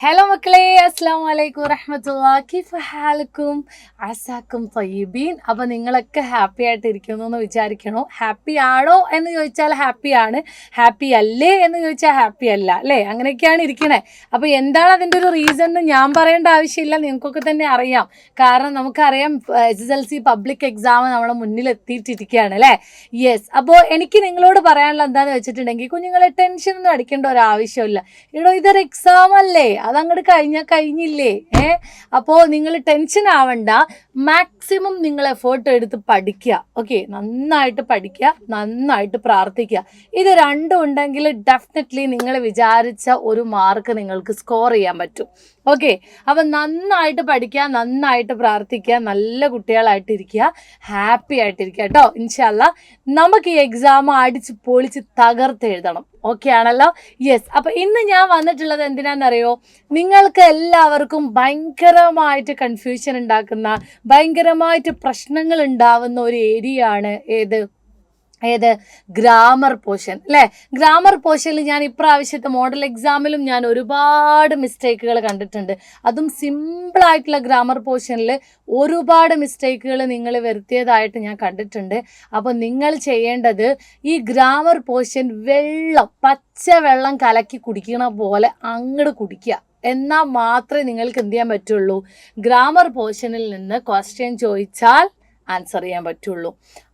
Hello മക്കളെ, അസ്സാം വലൈക്കും വറഹ്മത്തുള്ളാഹി. കൈഫ ഹാലക്കും അസാക്കും തയ്യിബീൻ. അപ്പോൾ നിങ്ങളൊക്കെ ഹാപ്പി ആയിട്ട് ഇരിക്കുന്നു എന്ന് വിചാരിക്കണോ? ഹാപ്പി ആണോ എന്ന് ചോദിച്ചാൽ ഹാപ്പിയാണ്, ഹാപ്പി അല്ലേ എന്ന് ചോദിച്ചാൽ ഹാപ്പി അല്ല, അല്ലേ? അങ്ങനെയൊക്കെയാണ് ഇരിക്കണേ. അപ്പോൾ എന്താണ് അതിൻ്റെ ഒരു റീസൺ എന്ന് ഞാൻ പറയേണ്ട ആവശ്യമില്ല, നിങ്ങൾക്കൊക്കെ തന്നെ അറിയാം. കാരണം നമുക്കറിയാം SSLC പബ്ലിക് എക്സാം നമ്മളെ മുന്നിൽ എത്തിയിട്ടിരിക്കുകയാണ്, അല്ലേ? യെസ്. അപ്പോൾ എനിക്ക് നിങ്ങളോട് പറയാനുള്ള എന്താണെന്ന് വെച്ചിട്ടുണ്ടെങ്കിൽ, കുഞ്ഞുങ്ങളെ ടെൻഷൻ ഒന്നും അടിക്കേണ്ട ഒരു ആവശ്യമില്ല. ഇതൊരു എക്സാം അല്ലേ, അതങ്ങോട്ട് കഴിഞ്ഞില്ലേ. അപ്പോൾ നിങ്ങൾ ടെൻഷൻ ആവണ്ട. മാക്സിമം നിങ്ങൾ എഫേർട്ട് എടുത്ത് പഠിക്കുക. ഓക്കെ, നന്നായിട്ട് പഠിക്കുക, നന്നായിട്ട് പ്രാർത്ഥിക്കുക. ഇത് രണ്ടും ഉണ്ടെങ്കിൽ ഡെഫിനറ്റ്ലി നിങ്ങൾ വിചാരിച്ച ഒരു മാർക്ക് നിങ്ങൾക്ക് സ്കോർ ചെയ്യാൻ പറ്റും. ഓക്കെ, അപ്പം നന്നായിട്ട് പഠിക്കുക, നന്നായിട്ട് പ്രാർത്ഥിക്കുക, നല്ല കുട്ടികളായിട്ടിരിക്കുക, ഹാപ്പി ആയിട്ടിരിക്കുക കേട്ടോ. ഇൻഷാ അല്ലാ നമുക്ക് ഈ എക്സാം അടിച്ച് പൊളിച്ച് തകർത്ത് എഴുതണം. ഓക്കെ ആണല്ലോ? യെസ്. അപ്പം ഇന്ന് ഞാൻ വന്നിട്ടുള്ളത് എന്തിനാണെന്നറിയോ? നിങ്ങൾക്ക് എല്ലാവർക്കും ഭയങ്കരമായിട്ട് കൺഫ്യൂഷൻ ഉണ്ടാക്കുന്ന, ഭയങ്കരമായിട്ട് പ്രശ്നങ്ങൾ ഉണ്ടാവുന്ന ഒരു ഏരിയ ആണ് ഏത് ഗ്രാമർ പോർഷൻ, അല്ലേ? ഗ്രാമർ പോർഷനിൽ ഞാൻ ഇപ്രാവശ്യത്തെ മോഡൽ എക്സാമിലും ഞാൻ ഒരുപാട് മിസ്റ്റേക്കുകൾ കണ്ടിട്ടുണ്ട്. അതും സിമ്പിളായിട്ടുള്ള ഗ്രാമർ പോർഷനിൽ ഒരുപാട് മിസ്റ്റേക്കുകൾ നിങ്ങൾ വരുത്തിയതായിട്ട് ഞാൻ കണ്ടിട്ടുണ്ട്. അപ്പോൾ നിങ്ങൾ ചെയ്യേണ്ടത് ഈ ഗ്രാമർ പോർഷൻ പച്ച വെള്ളം കലക്കി കുടിക്കണ പോലെ അങ്ങോട്ട് കുടിക്കുക. എന്നാൽ മാത്രമേ നിങ്ങൾക്ക് എന്ത് ചെയ്യാൻ പറ്റുള്ളൂ? ഗ്രാമർ പോർഷനിൽ നിന്ന് ക്വസ്റ്റ്യൻ ചോദിച്ചാൽ ആൻസർ ചെയ്യാൻ പറ്റുള്ളൂ.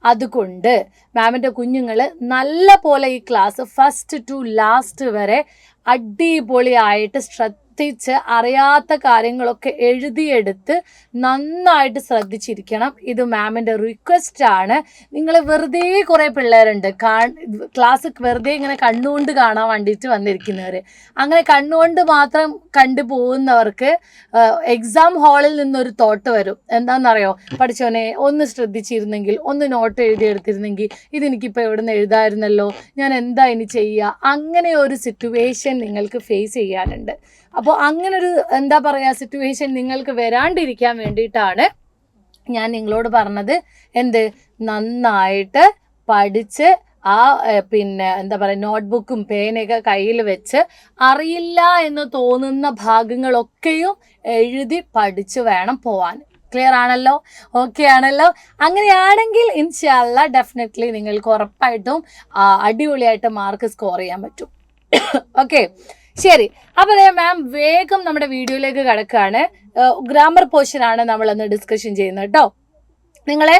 അതുകൊണ്ട് മാമിൻ്റെ കുഞ്ഞുങ്ങൾ നല്ല പോലെ ഈ ക്ലാസ് ഫസ്റ്റ് ടു ലാസ്റ്റ് വരെ അടിപൊളിയായിട്ട് ശ്രദ്ധിച്ച് അറിയാത്ത കാര്യങ്ങളൊക്കെ എഴുതിയെടുത്ത് നന്നായിട്ട് ശ്രദ്ധിച്ചിരിക്കണം. ഇത് മാമിൻ്റെ റിക്വസ്റ്റ് ആണ്. നിങ്ങൾ വെറുതെ കുറേ പിള്ളേരുണ്ട് ക്ലാസ് വെറുതെ ഇങ്ങനെ കണ്ണുകൊണ്ട് കാണാൻ വേണ്ടിയിട്ട് വന്നിരിക്കുന്നവർ. അങ്ങനെ കണ്ണുകൊണ്ട് മാത്രം കണ്ടു പോകുന്നവർക്ക് എക്സാം ഹാളിൽ നിന്നൊരു തോട്ട് വരും. എന്താണെന്നറിയോ? പഠിച്ചോനെ ഒന്ന് ശ്രദ്ധിച്ചിരുന്നെങ്കിൽ, ഒന്ന് നോട്ട് എഴുതിയെടുത്തിരുന്നെങ്കിൽ, ഇതെനിക്കിപ്പോൾ എവിടെ നിന്ന് എഴുതാമായിരുന്നല്ലോ, ഞാൻ എന്താ ഇനി ചെയ്യുക? അങ്ങനെ ഒരു സിറ്റുവേഷൻ നിങ്ങൾക്ക് ഫേസ് ചെയ്യാനുണ്ട്. അപ്പോൾ അങ്ങനൊരു സിറ്റുവേഷൻ നിങ്ങൾക്ക് വരാണ്ടിരിക്കാൻ വേണ്ടിയിട്ടാണ് ഞാൻ നിങ്ങളോട് പറഞ്ഞത്. നന്നായിട്ട് പഠിച്ച് നോട്ട്ബുക്കും പേനയൊക്കെ കയ്യിൽ വെച്ച് അറിയില്ല എന്ന് തോന്നുന്ന ഭാഗങ്ങളൊക്കെയും എഴുതി പഠിച്ച് വേണം പോവാൻ. ക്ലിയർ ആണല്ലോ? ഓക്കെ ആണല്ലോ? അങ്ങനെയാണെങ്കിൽ ഇൻഷാ അല്ലാ ഡെഫിനറ്റ്ലി നിങ്ങൾക്ക് ഉറപ്പായിട്ടും അടിപൊളിയായിട്ട് മാർക്ക് സ്കോർ ചെയ്യാൻ പറ്റും. ഓക്കെ, ശരി. അപ്പോൾ മാം വേഗം നമ്മുടെ വീഡിയോയിലേക്ക് കിടക്കുകയാണ്. ഗ്രാമർ പോർഷനാണ് നമ്മളൊന്ന് ഡിസ്കഷൻ ചെയ്യുന്നത് കേട്ടോ. നിങ്ങളെ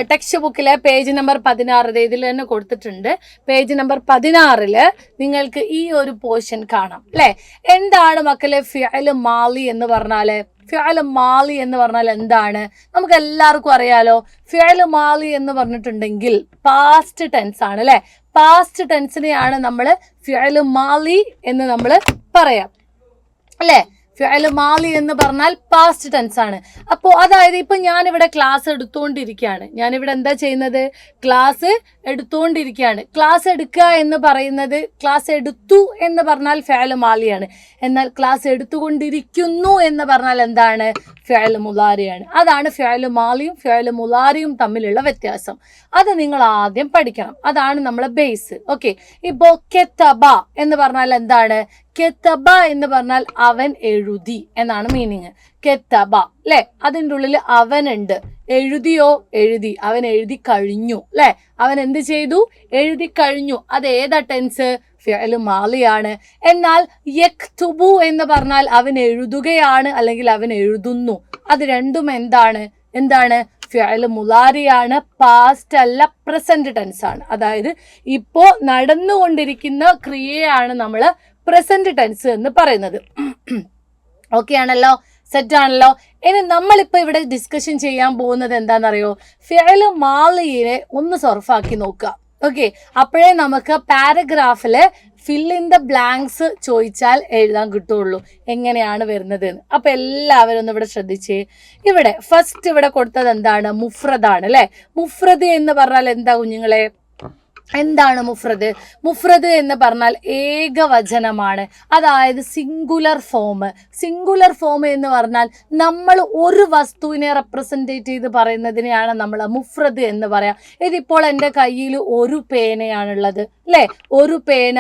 ടെക്സ്റ്റ് ബുക്കിലെ പേജ് നമ്പർ 16 ഇതിൽ തന്നെ കൊടുത്തിട്ടുണ്ട്. പേജ് നമ്പർ 16 നിങ്ങൾക്ക് ഈ ഒരു പോർഷൻ കാണാം, അല്ലേ? എന്താണ് മക്കളെ ഫിഅൽ മാളി എന്ന് പറഞ്ഞാൽ? ഫിഅൽ മാളി എന്ന് പറഞ്ഞാൽ എന്താണ്? നമുക്ക് എല്ലാവർക്കും അറിയാലോ. ഫിഅൽ മാളി എന്ന് പറഞ്ഞിട്ടുണ്ടെങ്കിൽ പാസ്റ്റ് ടെൻസ് ആണ്, അല്ലേ? പാസ്റ്റ് ടെൻസിനെയാണ് നമ്മൾ ഫിഅൽ മാളി എന്ന് നമ്മൾ പറയാം, അല്ലേ? ഫിഅൽ മാളി എന്ന് പറഞ്ഞാൽ പാസ്റ്റ് ടെൻസ് ആണ്. അപ്പോൾ അതായത് ഇപ്പം ഞാനിവിടെ ക്ലാസ് എടുത്തുകൊണ്ടിരിക്കുകയാണ്. ഞാനിവിടെ എന്താ ചെയ്യുന്നത്? ക്ലാസ് എടുത്തുകൊണ്ടിരിക്കുകയാണ്. ക്ലാസ് എടുക്കുക എന്ന് പറയുന്നത്, ക്ലാസ് എടുത്തു എന്ന് പറഞ്ഞാൽ ഫിഅൽ മാളിയാണ്. എന്നാൽ ക്ലാസ് എടുത്തുകൊണ്ടിരിക്കുന്നു എന്ന് പറഞ്ഞാൽ എന്താണ്? ഫിഅൽ മുളാരിയാണ്. അതാണ് ഫിഅൽ മാളിയും ഫിഅൽ മുളാരിയും തമ്മിലുള്ള വ്യത്യാസം. അത് നിങ്ങൾ ആദ്യം പഠിക്കണം. അതാണ് നമ്മളെ ബേസ്. ഓക്കെ, ഇപ്പോൾ കെതബ എന്ന് പറഞ്ഞാൽ എന്താണ്? കെതബ എന്ന് പറഞ്ഞാൽ അവൻ എഴുതി എന്നാണ് മീനിങ്. കെതബ, അല്ലേ? അതിൻ്റെ ഉള്ളിൽ അവനുണ്ട്. എഴുതിയോ? എഴുതി. അവൻ എഴുതി കഴിഞ്ഞു, അല്ലേ? അവൻ എന്ത് ചെയ്തു? എഴുതി കഴിഞ്ഞു. അത് ഏതാ ടെൻസ്? ഫിഅൽ മാളിയാണ്. എന്നാൽ യക്തുബു എന്ന് പറഞ്ഞാൽ അവൻ എഴുതുകയാണ്, അല്ലെങ്കിൽ അവൻ എഴുതുന്നു. അത് രണ്ടും എന്താണ്? ഫിഅൽ മുളാരിയാണ്. പാസ്റ്റ് അല്ല, പ്രസന്റ് ടെൻസ് ആണ്. അതായത് ഇപ്പോൾ നടന്നുകൊണ്ടിരിക്കുന്ന ക്രിയയാണ് നമ്മൾ പ്രസന്റ് ടെൻസ് എന്ന് പറയുന്നത്. ഓക്കെ ആണല്ലോ? സെറ്റ് ആണല്ലോ? ഇനി നമ്മളിപ്പോൾ ഇവിടെ ഡിസ്കഷൻ ചെയ്യാൻ പോകുന്നത് എന്താണെന്നറിയോ? ഫിഅൽ മാളിയെ ഒന്ന് സോർഫാക്കി നോക്കുക. ഓക്കെ, അപ്പോഴേ നമുക്ക് പാരഗ്രാഫിൽ ഫിൽ ഇൻ ദ ബ്ലാങ്ക്സ് ചോദിച്ചാൽ എഴുതാൻ കിട്ടുള്ളൂ എങ്ങനെയാണ് വരുന്നത്. അപ്പം എല്ലാവരും ഒന്ന് ഇവിടെ ശ്രദ്ധിച്ചേ. ഇവിടെ ഫസ്റ്റ് ഇവിടെ കൊടുത്തത് എന്താണ്? മുഫ്രദാണ്, അല്ലേ? മുഫ്രദ് എന്ന് പറഞ്ഞാൽ എന്താ കുഞ്ഞുങ്ങളെ? എന്താണ് മുഫ്രദ്? മുഫ്രദ് എന്ന് പറഞ്ഞാൽ ഏകവചനമാണ്. അതായത് സിംഗുലർ ഫോം. സിംഗുലർ ഫോം എന്ന് പറഞ്ഞാൽ നമ്മൾ ഒരു വസ്തുവിനെ റെപ്രസെൻറ്റേറ്റ് ചെയ്ത് പറയുന്നതിനെയാണ് നമ്മൾ മുഫ്രദ് എന്ന് പറയാം. ഇതിപ്പോൾ എൻ്റെ കയ്യിൽ ഒരു പേനയാണുള്ളത്, അല്ലേ? ഒരു പേന,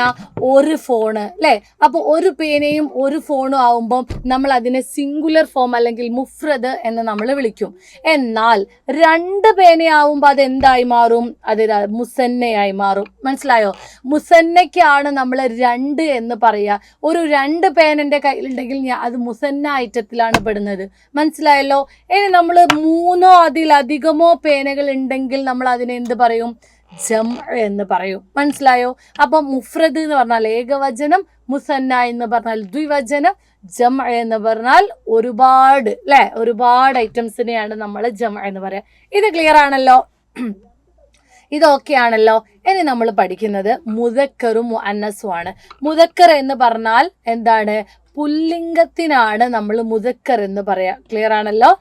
ഒരു ഫോണ്, അല്ലേ? അപ്പോൾ ഒരു പേനയും ഒരു ഫോണും ആവുമ്പം നമ്മൾ അതിനെ സിംഗുലർ ഫോം അല്ലെങ്കിൽ മുഫ്രദ് എന്ന് നമ്മൾ വിളിക്കും. എന്നാൽ 2 പേനയാവുമ്പോൾ അത് എന്തായി മാറും? അത് മുസന്നയായി മാറും. മനസ്സിലായോ? മുസന്നയ്ക്കാണ് നമ്മൾ 2 എന്ന് പറയുക. ഒരു 2 പേനൻ്റെ കയ്യിലുണ്ടെങ്കിൽ അത് മുസന്ന ഐറ്റത്തിലാണ് പെടുന്നത്. മനസ്സിലായല്ലോ? ഇനി നമ്മൾ 3 അതിലധികമോ പേനകൾ ഉണ്ടെങ്കിൽ നമ്മൾ അതിനെ എന്ത് പറയും? ജം എന്ന് പറയും. മനസ്സിലായോ? അപ്പം മുഫ്രദ് എന്ന് പറഞ്ഞാൽ ഏകവചനം, മുസന്ന എന്ന് പറഞ്ഞാൽ ദ്വിവചനം, ജം എന്ന് പറഞ്ഞാൽ ഒരുപാട്, അല്ലെ? ഒരുപാട് ഐറ്റംസിനെയാണ് നമ്മൾ ജം എന്ന് പറയാം. ഇത് ക്ലിയർ ആണല്ലോ? ഇതൊക്കെയാണല്ലോ. ഇനി നമ്മൾ പഠിക്കുന്നത് മുദക്കറും മുഅന്നസുമാണ്. മുദക്കർ എന്ന് പറഞ്ഞാൽ എന്താണ്? പുല്ലിംഗത്തിനാണ് നമ്മൾ മുദക്കർ എന്ന് പറയാം. ക്ലിയർ ആണല്ലോ?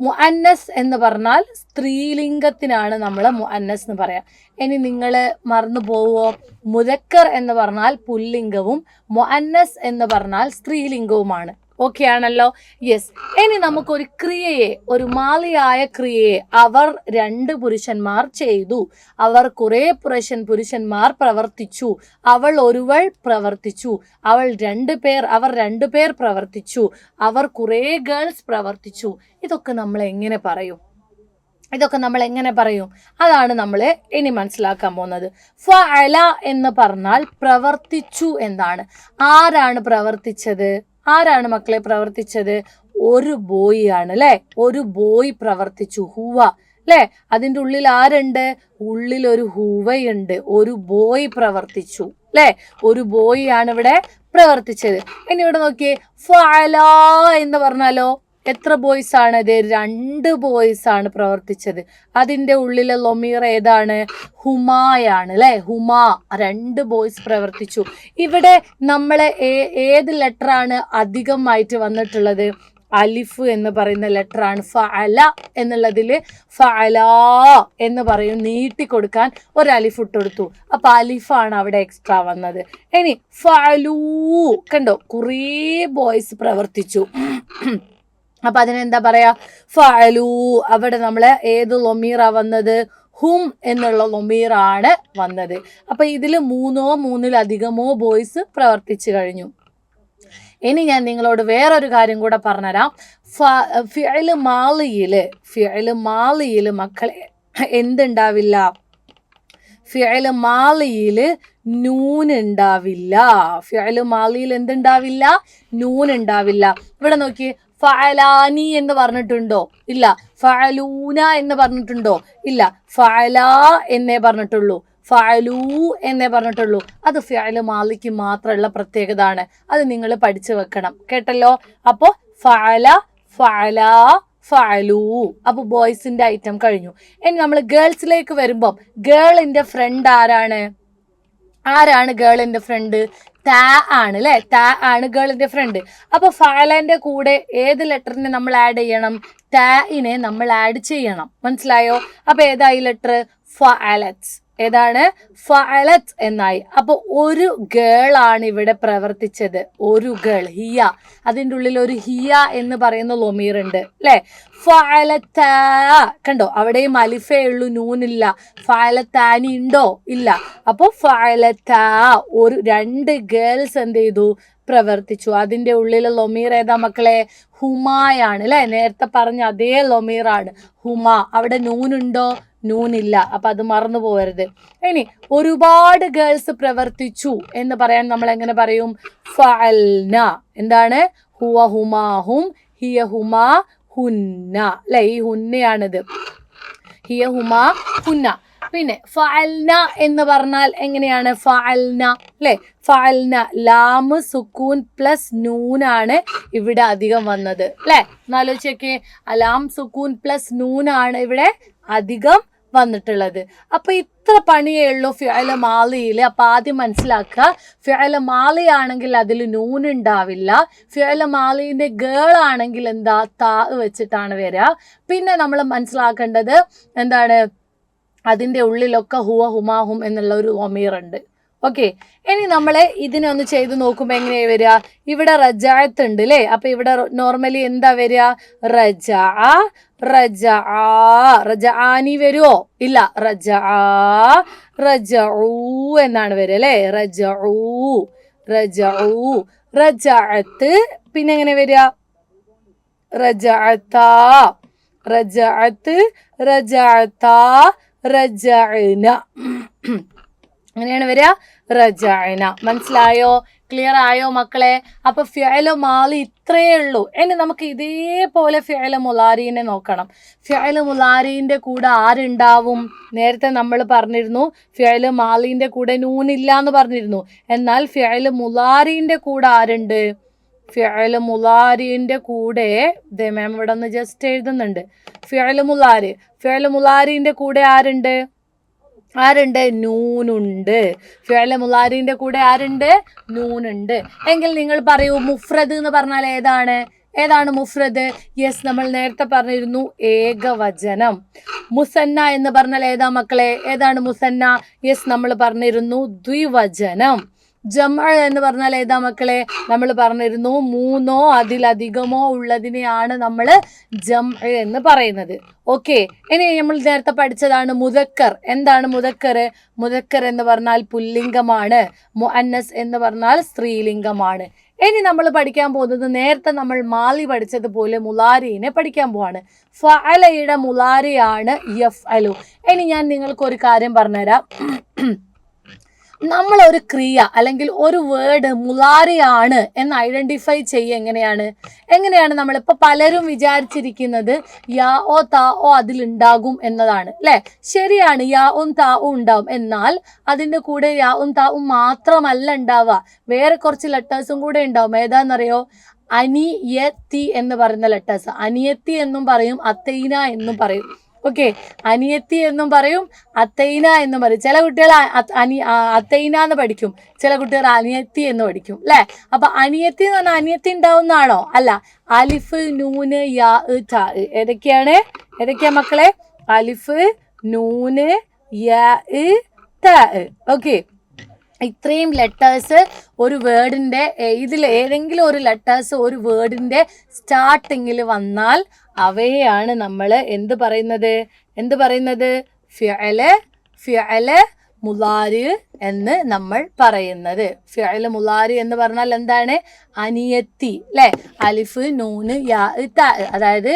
മുഅന്നസ് എന്ന് പറഞ്ഞാൽ സ്ത്രീലിംഗത്തിനാണ് നമ്മൾ മുഅന്നസ് എന്ന് പറയാം. ഇനി നിങ്ങൾ മറന്നു പോവോ? മുദക്കർ എന്ന് പറഞ്ഞാൽ പുല്ലിംഗവും മുഅന്നസ് എന്ന് പറഞ്ഞാൽ സ്ത്രീലിംഗവുമാണ്. ഓക്കെ ആണല്ലോ? യെസ്. ഇനി നമുക്കൊരു ക്രിയയെ, ഒരു മാലിയായ ക്രിയയെ അവർ 2 പുരുഷന്മാർ ചെയ്തു, അവർ കുറെ പുരുഷന്മാർ പ്രവർത്തിച്ചു, അവൾ ഒരുവൾ പ്രവർത്തിച്ചു, അവർ 2 പേർ പ്രവർത്തിച്ചു, അവർ കുറെ ഗേൾസ് പ്രവർത്തിച്ചു. ഇതൊക്കെ നമ്മൾ എങ്ങനെ പറയും? അതാണ് നമ്മൾ ഇനി മനസ്സിലാക്കാൻ പോകുന്നത്. ഫഅല എന്ന് പറഞ്ഞാൽ പ്രവർത്തിച്ചു എന്നാണ്. ആരാണ് പ്രവർത്തിച്ചത്? ആരാണ് മക്കളെ പ്രവർത്തിച്ചത്? ഒരു ബോയ് ആണ്, അല്ലെ? ഒരു ബോയ് പ്രവർത്തിച്ചു, ഹുവ, അല്ലെ? അതിൻ്റെ ഉള്ളിൽ ആരുണ്ട്? ഉള്ളിൽ ഒരു ഹുവയുണ്ട്. ഒരു ബോയ് പ്രവർത്തിച്ചു, അല്ലെ? ഒരു ബോയ് ആണ് ഇവിടെ പ്രവർത്തിച്ചത്. ഇനി ഇവിടെ നോക്കിയേ, ഫഅല എന്ന് പറഞ്ഞാലോ എത്ര ബോയ്സ് ആണ്? 2 ബോയ്സ് ആണ് പ്രവർത്തിച്ചത്. അതിൻ്റെ ഉള്ളിലെ ലൊമീർ ഏതാണ്? ഹുമായാണ്, അല്ലെ? ഹുമാ, 2 ബോയ്സ് പ്രവർത്തിച്ചു. ഇവിടെ നമ്മൾ ഏത് ലെറ്ററാണ് അധികമായിട്ട് വന്നിട്ടുള്ളത്? അലിഫ് എന്ന് പറയുന്ന ലെറ്ററാണ്. ഫഅല എന്നുള്ളതിൽ ഫഅലാ എന്ന് പറയും. നീട്ടി കൊടുക്കാൻ ഒരു അലിഫ് ഇട്ട് കൊടുത്തു. അപ്പൊ അലിഫാണ് അവിടെ എക്സ്ട്രാ വന്നത്. ഇനി ഫഅലൂ, കണ്ടോ? കുറേ ബോയ്സ് പ്രവർത്തിച്ചു. അപ്പൊ അതിനെന്താ പറയാ? ഫഅലൂ. അവിടെ നമ്മള് ഏത് ലൊമീറാ വന്നത്? ഹും എന്നുള്ള ലൊമീറാണ് വന്നത്. അപ്പൊ ഇതിൽ 3-3-ലധികമോ ബോയ്സ് പ്രവർത്തിച്ചു കഴിഞ്ഞു. ഇനി ഞാൻ നിങ്ങളോട് വേറൊരു കാര്യം കൂടെ പറഞ്ഞുതരാം. ഫിഅല് മാളിയില് മക്കളെ എന്തുണ്ടാവില്ല? ഫിഅല് മാളിയില് നൂൻ ഉണ്ടാവില്ല. ഫിഅല് മാളിയിൽ എന്തുണ്ടാവില്ല? നൂൻ ഉണ്ടാവില്ല. ഇവിടെ നോക്കി, ഫഅലാനി എന്ന് പറഞ്ഞിട്ടുണ്ടോ? ഇല്ല. ഫഅലൂന എന്ന് പറഞ്ഞിട്ടുണ്ടോ? ഇല്ല. ഫഅലാ എന്നേ പറഞ്ഞിട്ടുള്ളൂ. ഫഅലൂ എന്നേ പറഞ്ഞിട്ടുള്ളൂ. അത് ഫിഅല് മാലിക്ക് മാത്രമുള്ള പ്രത്യേകത ആണ്. അത് നിങ്ങൾ പഠിച്ചു വെക്കണം. കേട്ടല്ലോ? അപ്പോൾ ഫഅല, ഫഅലാ, ഫഅലൂ. അപ്പൊ ബോയ്സിന്റെ ഐറ്റം കഴിഞ്ഞു. ഇനി നമ്മൾ ഗേൾസിലേക്ക് വരുമ്പം ഗേളിന്റെ ഫ്രണ്ട് ആരാണ്? ഗേളിന്റെ ഫ്രണ്ട്? താ ആണ്, അല്ലെ? താ ആണ് ഗേളിന്റെ ഫ്രണ്ട്. അപ്പൊ ഫഅലന്റെ കൂടെ ഏത് ലെറ്ററിനെ നമ്മൾ ആഡ് ചെയ്യണം? താഇനെ നമ്മൾ ആഡ് ചെയ്യണം. മനസ്സിലായോ? അപ്പൊ ഏതായി ലെറ്റർ? ഫഅലത്ത്. ഏതാണ്? ഫഅലത്ത് എന്നായി. അപ്പൊ ഒരു ഗേൾ ആണ് ഇവിടെ പ്രവർത്തിച്ചത്. ഒരു ഗേൾ, ഹിയ. അതിൻ്റെ ഉള്ളിൽ ഒരു ഹിയ എന്ന് പറയുന്ന ലൊമീർ ഉണ്ട്, അല്ലെ? ഫഅലത്ത, കണ്ടോ? അവിടെയും അലിഫേ ഉള്ളൂ, നൂനില്ല. ഫഅലത്താനി ഉണ്ടോ? ഇല്ല. അപ്പൊ ഫഅലത്ത, ഒരു 2 ഗേൾസ് എന്ത് ചെയ്തു? പ്രവർത്തിച്ചു. അതിൻ്റെ ഉള്ളിലെ ലൊമീർ ഏതാ മക്കളെ? ഹുമായാണ്, അല്ലെ? നേരത്തെ പറഞ്ഞ അതേ ലൊമീറാണ്, ഹുമ. അവിടെ നൂനുണ്ടോ? നൂനില്ല. അപ്പൊ അത് മറന്നു പോകരുത്. ഇനി ഒരുപാട് ഗേൾസ് പ്രവർത്തിച്ചു എന്ന് പറയാൻ നമ്മൾ എങ്ങനെ പറയും? ഫഅൽന. എന്താണ്? ഹുവ ഹുമാഹും, ഹിയ ഹുമാ ഹുന്ന, അല്ലെ? ഈ ഹുന്നയാണിത്. ഹിയ ഹുമാ ഹുന്ന. പിന്നെ ഫഅൽന എന്ന് പറഞ്ഞാൽ എങ്ങനെയാണ്? ഫഅൽന, അല്ലെ? ഫഅൽന, ലാമ് സുക്കൂൻ പ്ലസ് നൂനാണ് ഇവിടെ അധികം വന്നത്, അല്ലെ? എന്നാലോചിച്ചേ, ലാം സുക്കൂൻ പ്ലസ് നൂനാണ് ഇവിടെ അധികം വന്നിട്ടുള്ളത്. അപ്പൊ ഇത്ര പണിയേ ഉള്ളൂ ഫിഅല് മാളിയിൽ. അപ്പൊ ആദ്യം മനസ്സിലാക്കുക, ഫിഅല് മാളി ആണെങ്കിൽ അതിൽ നൂൻ ഉണ്ടാവില്ല. ഫിഅല് മാളിന്റെ ഗേൾ ആണെങ്കിൽ എന്താ? താ വെച്ചിട്ടാണ് വരിക. പിന്നെ നമ്മൾ മനസ്സിലാക്കേണ്ടത് എന്താണ്? അതിൻ്റെ ഉള്ളിലൊക്കെ ഹുവ ഹുമാഹും എന്നുള്ള ഒരു ലൊമീർ ഉണ്ട്. ഓക്കെ, ഇനി നമ്മൾ ഇതിനെ ഒന്ന് ചെയ്ത് നോക്കുമ്പോൾ എങ്ങനെയാ വരിക? ഇവിടെ റജഅത്ത് ഉണ്ട് അല്ലേ? അപ്പൊ ഇവിടെ നോർമലി എന്താ വരിക? റജഅ, റജഅ, റജഅനി വരുവോ? ഇല്ല, റജഅ, റജഉ എന്നാണ് വരിക അല്ലേ? റജഉ, റജഉ, റജഅത്ത്. പിന്നെ എങ്ങനെ വരിക? റജഅത, റജഅത്ത്, റജഅത, റജഅന. അങ്ങനെയാണ് വരിക, റജഅന. മനസ്സിലായോ? ക്ലിയർ ആയോ മക്കളെ? അപ്പൊ ഫിഅല മാളി ഇത്രയേ ഉള്ളൂ. ഇനി നമുക്ക് ഇതേപോലെ ഫിഅല മുലാരിനെ നോക്കണം. ഫിഅല മുലാരിന്റെ കൂടെ ആരുണ്ടാവും? നേരത്തെ നമ്മൾ പറഞ്ഞിരുന്നു ഫിഅല മാലിന്റെ കൂടെ നൂനില്ല എന്ന് പറഞ്ഞിരുന്നു. എന്നാൽ ഫിഅല മുലാരിന്റെ കൂടെ ആരുണ്ട്? ഫിഅല മുലാരിന്റെ കൂടെ മാം ഇവിടെ ഒന്ന് ജസ്റ്റ് എഴുതുന്നുണ്ട്. ഫിഅല മുലാരി, ഫിഅല മുലാരിന്റെ കൂടെ ആരുണ്ട്? ആരുണ്ട്? നൂനുണ്ട്. ഫിഅല മുലാരിന്റെ കൂടെ ആരുണ്ട്? നൂനുണ്ട്. എങ്കിൽ നിങ്ങൾ പറയൂ, മുഫ്രദ് എന്ന് പറഞ്ഞാൽ ഏതാണ്? ഏതാണ് മുഫ്രദ്? യെസ്, നമ്മൾ നേരത്തെ പറഞ്ഞിരുന്നു ഏകവചനം. മുസന്ന എന്ന് പറഞ്ഞാൽ ഏതാ മക്കളെ? ഏതാണ് മുസന്ന? യെസ്, നമ്മൾ പറഞ്ഞിരുന്നു ദ്വിവചനം. ജംഅ എന്ന് പറഞ്ഞാൽ ഏതാ മക്കളെ? നമ്മൾ പറഞ്ഞിരുന്നു മൂന്നോ അതിലധികമോ ഉള്ളതിനെയാണ് നമ്മൾ ജംഅ എന്ന് പറയുന്നത്. ഓക്കെ, ഇനി നമ്മൾ നേരത്തെ പഠിച്ചതാണ് മുദക്കർ. എന്താണ് മുദക്കർ? മുദക്കർ എന്ന് പറഞ്ഞാൽ പുല്ലിംഗമാണ്. മുഅന്നസ് എന്ന് പറഞ്ഞാൽ സ്ത്രീലിംഗമാണ്. ഇനി നമ്മൾ പഠിക്കാൻ പോകുന്നത് നേരത്തെ നമ്മൾ മാലി പഠിച്ചതുപോലെ മുലാരിനെ പഠിക്കാൻ പോവാണ്. ഫഅലയുടെ മുലാരിയാണ് യഫ്അലു. ഇനി ഞാൻ നിങ്ങൾക്ക് ഒരു കാര്യം പറഞ്ഞുതരാം. നമ്മൾ ഒരു ക്രിയ അല്ലെങ്കിൽ ഒരു വേർഡ് മുലാരിയാണ് എന്ന് ഐഡന്റിഫൈ ചെയ്യുക എങ്ങനെയാണ് നമ്മളിപ്പോൾ പലരും വിചാരിച്ചിരിക്കുന്നത് യാ ഓ താ ഓ അതിലുണ്ടാകും എന്നതാണ് അല്ലേ? ശരിയാണ്, യാ ഉം താ ഉം ഉണ്ടാവും. എന്നാൽ അതിൻ്റെ കൂടെ യാ ഉം താ ഉം മാത്രമല്ല ഉണ്ടാവുക, വേറെ കുറച്ച് ലെറ്റേഴ്സും കൂടെ ഉണ്ടാവും. ഏതാണെന്നറിയോ? അനിയത്തി എന്ന് പറയുന്ന ലെറ്റേഴ്സ്. അനിയത്തി എന്നും പറയും, അത്തൈന എന്നും പറയും. ഓക്കെ, അനിയത്തി എന്നും പറയും, അത്തൈന എന്നും പറയും. ചില കുട്ടികൾ അത്തൈന എന്ന് പഠിക്കും, ചില കുട്ടികൾ അനിയത്തി എന്ന് പഠിക്കും അല്ലേ? അപ്പൊ അനിയത്തി എന്ന് പറഞ്ഞാൽ അനിയത്തി ഉണ്ടാവുന്നതാണോ? അല്ല. അലിഫ്, നൂന്, യാ, ത. ഏതൊക്കെയാ മക്കളെ? അലിഫ്, നൂന്, യാ, ത. ഓക്കെ, ഇത്രയും ലെറ്റേഴ്സ് ഒരു വേർഡിൻ്റെ ഇതിൽ ഏതെങ്കിലും ഒരു ലെറ്റേഴ്സ് ഒരു വേർഡിൻ്റെ സ്റ്റാർട്ടിങ്ങിൽ വന്നാൽ അവയെയാണ് നമ്മൾ എന്ത് പറയുന്നത്? ഫിഅല മുലാരി എന്ന് നമ്മൾ പറയുന്നത്. ഫിഅല മുലാരി എന്ന് പറഞ്ഞാൽ എന്താണ്? അനിയത്തി അല്ലേ? അലിഫ്, നൂന്, യാ, ത. അതായത്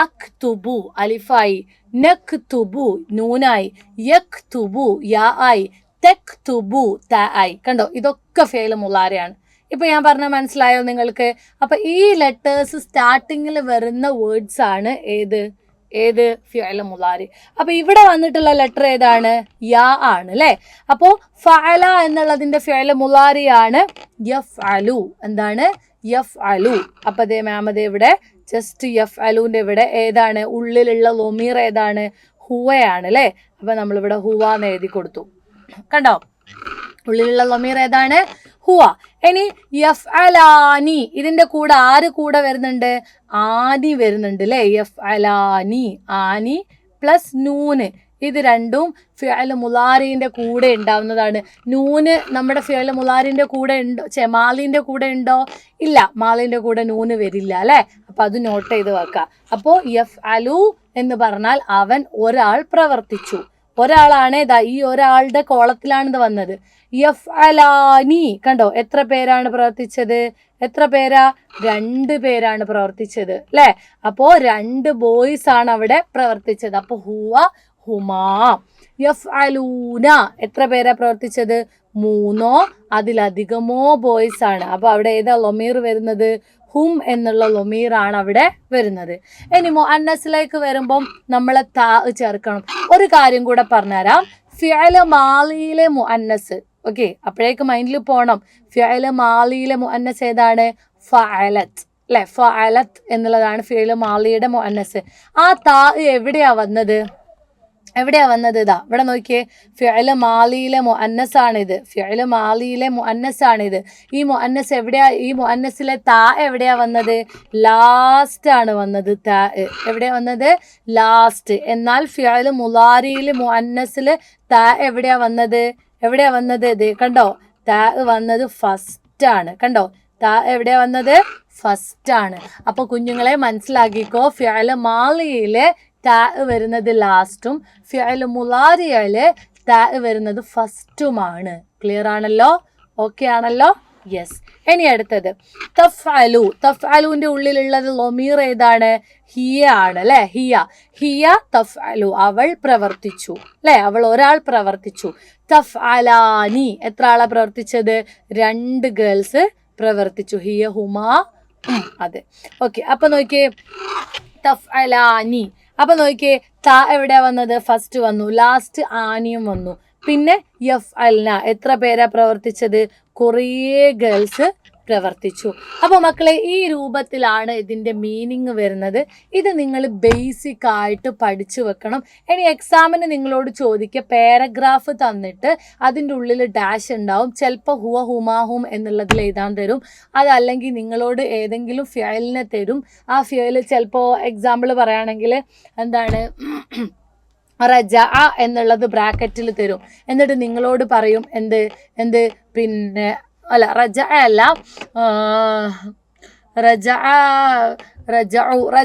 അക്തുബു അലിഫായി, നക്തുബു നൂനായി, യക്തുബു യാ ആയി, തെക്തുബു ത ആയി. കണ്ടോ? ഇതൊക്കെ ഫിഅല മുലാരിയാണ്. ഇപ്പൊ ഞാൻ പറഞ്ഞ മനസ്സിലായോ നിങ്ങൾക്ക്? അപ്പൊ ഈ ലെറ്റേഴ്സ് സ്റ്റാർട്ടിങ്ങിൽ വരുന്ന വേർഡ്സ് ആണ് ഏത് ഫിഅല മുലാരി. അപ്പൊ ഇവിടെ വന്നിട്ടുള്ള ലെറ്റർ ഏതാണ്? യാ ആണ് അല്ലേ? അപ്പോ ഫഅല എന്നുള്ളതിന്റെ ഫിഅല മുലാരിയാണ് യഫ്അലു. എന്താണ്? യഫ്അലു. അപ്പൊ ദേ മാം ഇവിടെ ജസ്റ്റ് യഫ്അലുവിന്റെ ഇവിടെ ഏതാണ്? ഉള്ളിലുള്ള ലൊമീർ ഏതാണ്? ഹുവയാണ് അല്ലേ? അപ്പൊ നമ്മളിവിടെ ഹുവ എന്ന് എഴുതി കൊടുത്തു. കണ്ടോ? ഉള്ളിലുള്ള ലൊമീർ ഏതാണ്? ഹുവ. ഇനി യഫ്അലാനി, ഇതിന്റെ കൂടെ ആര് കൂടെ വരുന്നുണ്ട്? ആനി വരുന്നുണ്ട് അല്ലേ? യഫ്അലാനി, ആനി പ്ലസ് നൂന്, ഇത് രണ്ടും ഫിഅല മുലാരിന്റെ കൂടെ ഉണ്ടാവുന്നതാണ്. നൂന് നമ്മുടെ ഫിഅല മുലാരിന്റെ കൂടെ ഉണ്ടോ? മാലിന്റെ കൂടെ ഉണ്ടോ? ഇല്ല, മാലിന്റെ കൂടെ നൂന് വരില്ല അല്ലേ? അപ്പൊ അത് നോട്ട് ചെയ്ത് വെക്കാം. അപ്പോ യഫ്അലു എന്ന് പറഞ്ഞാൽ അവൻ ഒരാൾ പ്രവർത്തിച്ചു. ഒരാളാണ് ഈ ഒരാളുടെ കോളത്തിലാണ് ഇത് വന്നത്. യഫ്അലാനി, കണ്ടോ? എത്ര പേരാണ് പ്രവർത്തിച്ചത്? എത്ര പേരാ? 2 പേരാണ് പ്രവർത്തിച്ചത് അല്ലേ? അപ്പോ 2 ബോയ്സ് ആണ് അവിടെ പ്രവർത്തിച്ചത്. അപ്പൊ ഹുവ, ഹുമാ. യഫ്അലൂന, എത്ര പേരാ പ്രവർത്തിച്ചത്? 3 അതിലധികമോ ബോയ്സ് ആണ്. അപ്പൊ അവിടെ ഏതാ ലൊമീർ വരുന്നത്? ഹും എന്നുള്ള ലൊമീറാണ് അവിടെ വരുന്നത്. ഇനി മുഅന്നസിലേക്ക് വരുമ്പം നമ്മൾ താ ചേർക്കണം. ഒരു കാര്യം കൂടെ പറഞ്ഞുതരാം. ഫിഅല മാലിയിലെ മുഅന്നസ്. ഓക്കെ, അപ്പോഴേക്ക് മൈൻഡിൽ പോകണം. ഫിഅല മാലിയിലെ മുഅന്നസ് ഏതാണ്? ഫഅലത്ത് അല്ലെ? ഫഅലത്ത് എന്നുള്ളതാണ് ഫിഅല മാലിയുടെ മുഅന്നസ്. ആ താ എവിടെയാ വന്നത്? ഇതാ ഇവിടെ നോക്കിയേ. ഫിഅല മാലിയിലെ മുഅന്നസാണിത്. ഫിഅല മാലിയിലെ മുഅന്നസാണിത്. ഈ മുഅന്നസ് എവിടെയാ? ഈ മുഅന്നസിലെ താ എവിടെയാ വന്നത്? ലാസ്റ്റ് ആണ് വന്നത്. താ എവിടെയാ വന്നത്? ലാസ്റ്റ്. എന്നാൽ ഫിഅല മുലാരിയിലെ മുഅന്നസില് താ എവിടെയാ വന്നത്? എവിടെയാ വന്നത്? ഇത് കണ്ടോ, താ വന്നത് ഫസ്റ്റ് ആണ്. കണ്ടോ, താ എവിടെയാ വന്നത്? ഫസ്റ്റ് ആണ്. അപ്പൊ കുഞ്ഞുങ്ങളെ മനസ്സിലാക്കിക്കോ, ഫിഅല് മാളിയില് താ വരുന്നത് ലാസ്റ്റും ഫിഅല് മുളാരിയില് താ വരുന്നത് ഫസ്റ്റുമാണ്. ക്ലിയർ ആണല്ലോ? ഓക്കെ ആണല്ലോ? യെസ്. ഇനി അടുത്തത് തഫ്അലു. തഫ്അലുവിന്റെ ഉള്ളിലുള്ളത് ലൊമീർ ഏതാണ്? ഹിയ ആണ് അല്ലെ. ഹിയ തഫ്അലു, അവൾ പ്രവർത്തിച്ചു അല്ലെ, അവൾ ഒരാൾ പ്രവർത്തിച്ചു. തഫ്അലാനി, എത്ര ആളാ പ്രവർത്തിച്ചത്? 2 ഗേൾസ് പ്രവർത്തിച്ചു. ഹിയ ഹുമാ, അതെ. ഓക്കെ, അപ്പൊ നോക്കിയേ തഫ്അലാനി. അപ്പൊ നോക്കിയേ, ത എവിടെയാ വന്നത്? ഫസ്റ്റ് വന്നു, ലാസ്റ്റ് ആനിയും വന്നു. പിന്നെ യഫ്അൽന, എത്ര പേരാ പ്രവർത്തിച്ചത്? കുറേ ഗേൾസ് പ്രവർത്തിച്ചു. അപ്പോൾ മക്കളെ, ഈ രൂപത്തിലാണ് ഇതിൻ്റെ മീനിങ് വരുന്നത്. ഇത് നിങ്ങൾ ബേസിക് ആയിട്ട് പഠിച്ചു വെക്കണം. ഇനി എക്സാമിന് നിങ്ങളോട് ചോദിക്കുക, പാരഗ്രാഫ് തന്നിട്ട് അതിൻ്റെ ഉള്ളിൽ ഡാഷ് ഉണ്ടാവും. ചിലപ്പോൾ ഹുവ ഹുമാഹും എന്നുള്ളതിൽ എഴുതാൻ തരും. അതല്ലെങ്കിൽ നിങ്ങളോട് ഏതെങ്കിലും ഫിയലിനെ തരും. ആ ഫിയൽ ചിലപ്പോൾ എക്സാമ്പിൾ പറയുകയാണെങ്കിൽ എന്താണ്, റജ എന്നുള്ളത് ബ്രാക്കറ്റിൽ തരും. എന്നിട്ട് നിങ്ങളോട് പറയും എന്ത് പിന്നെ അല്ല, റജ അല്ല,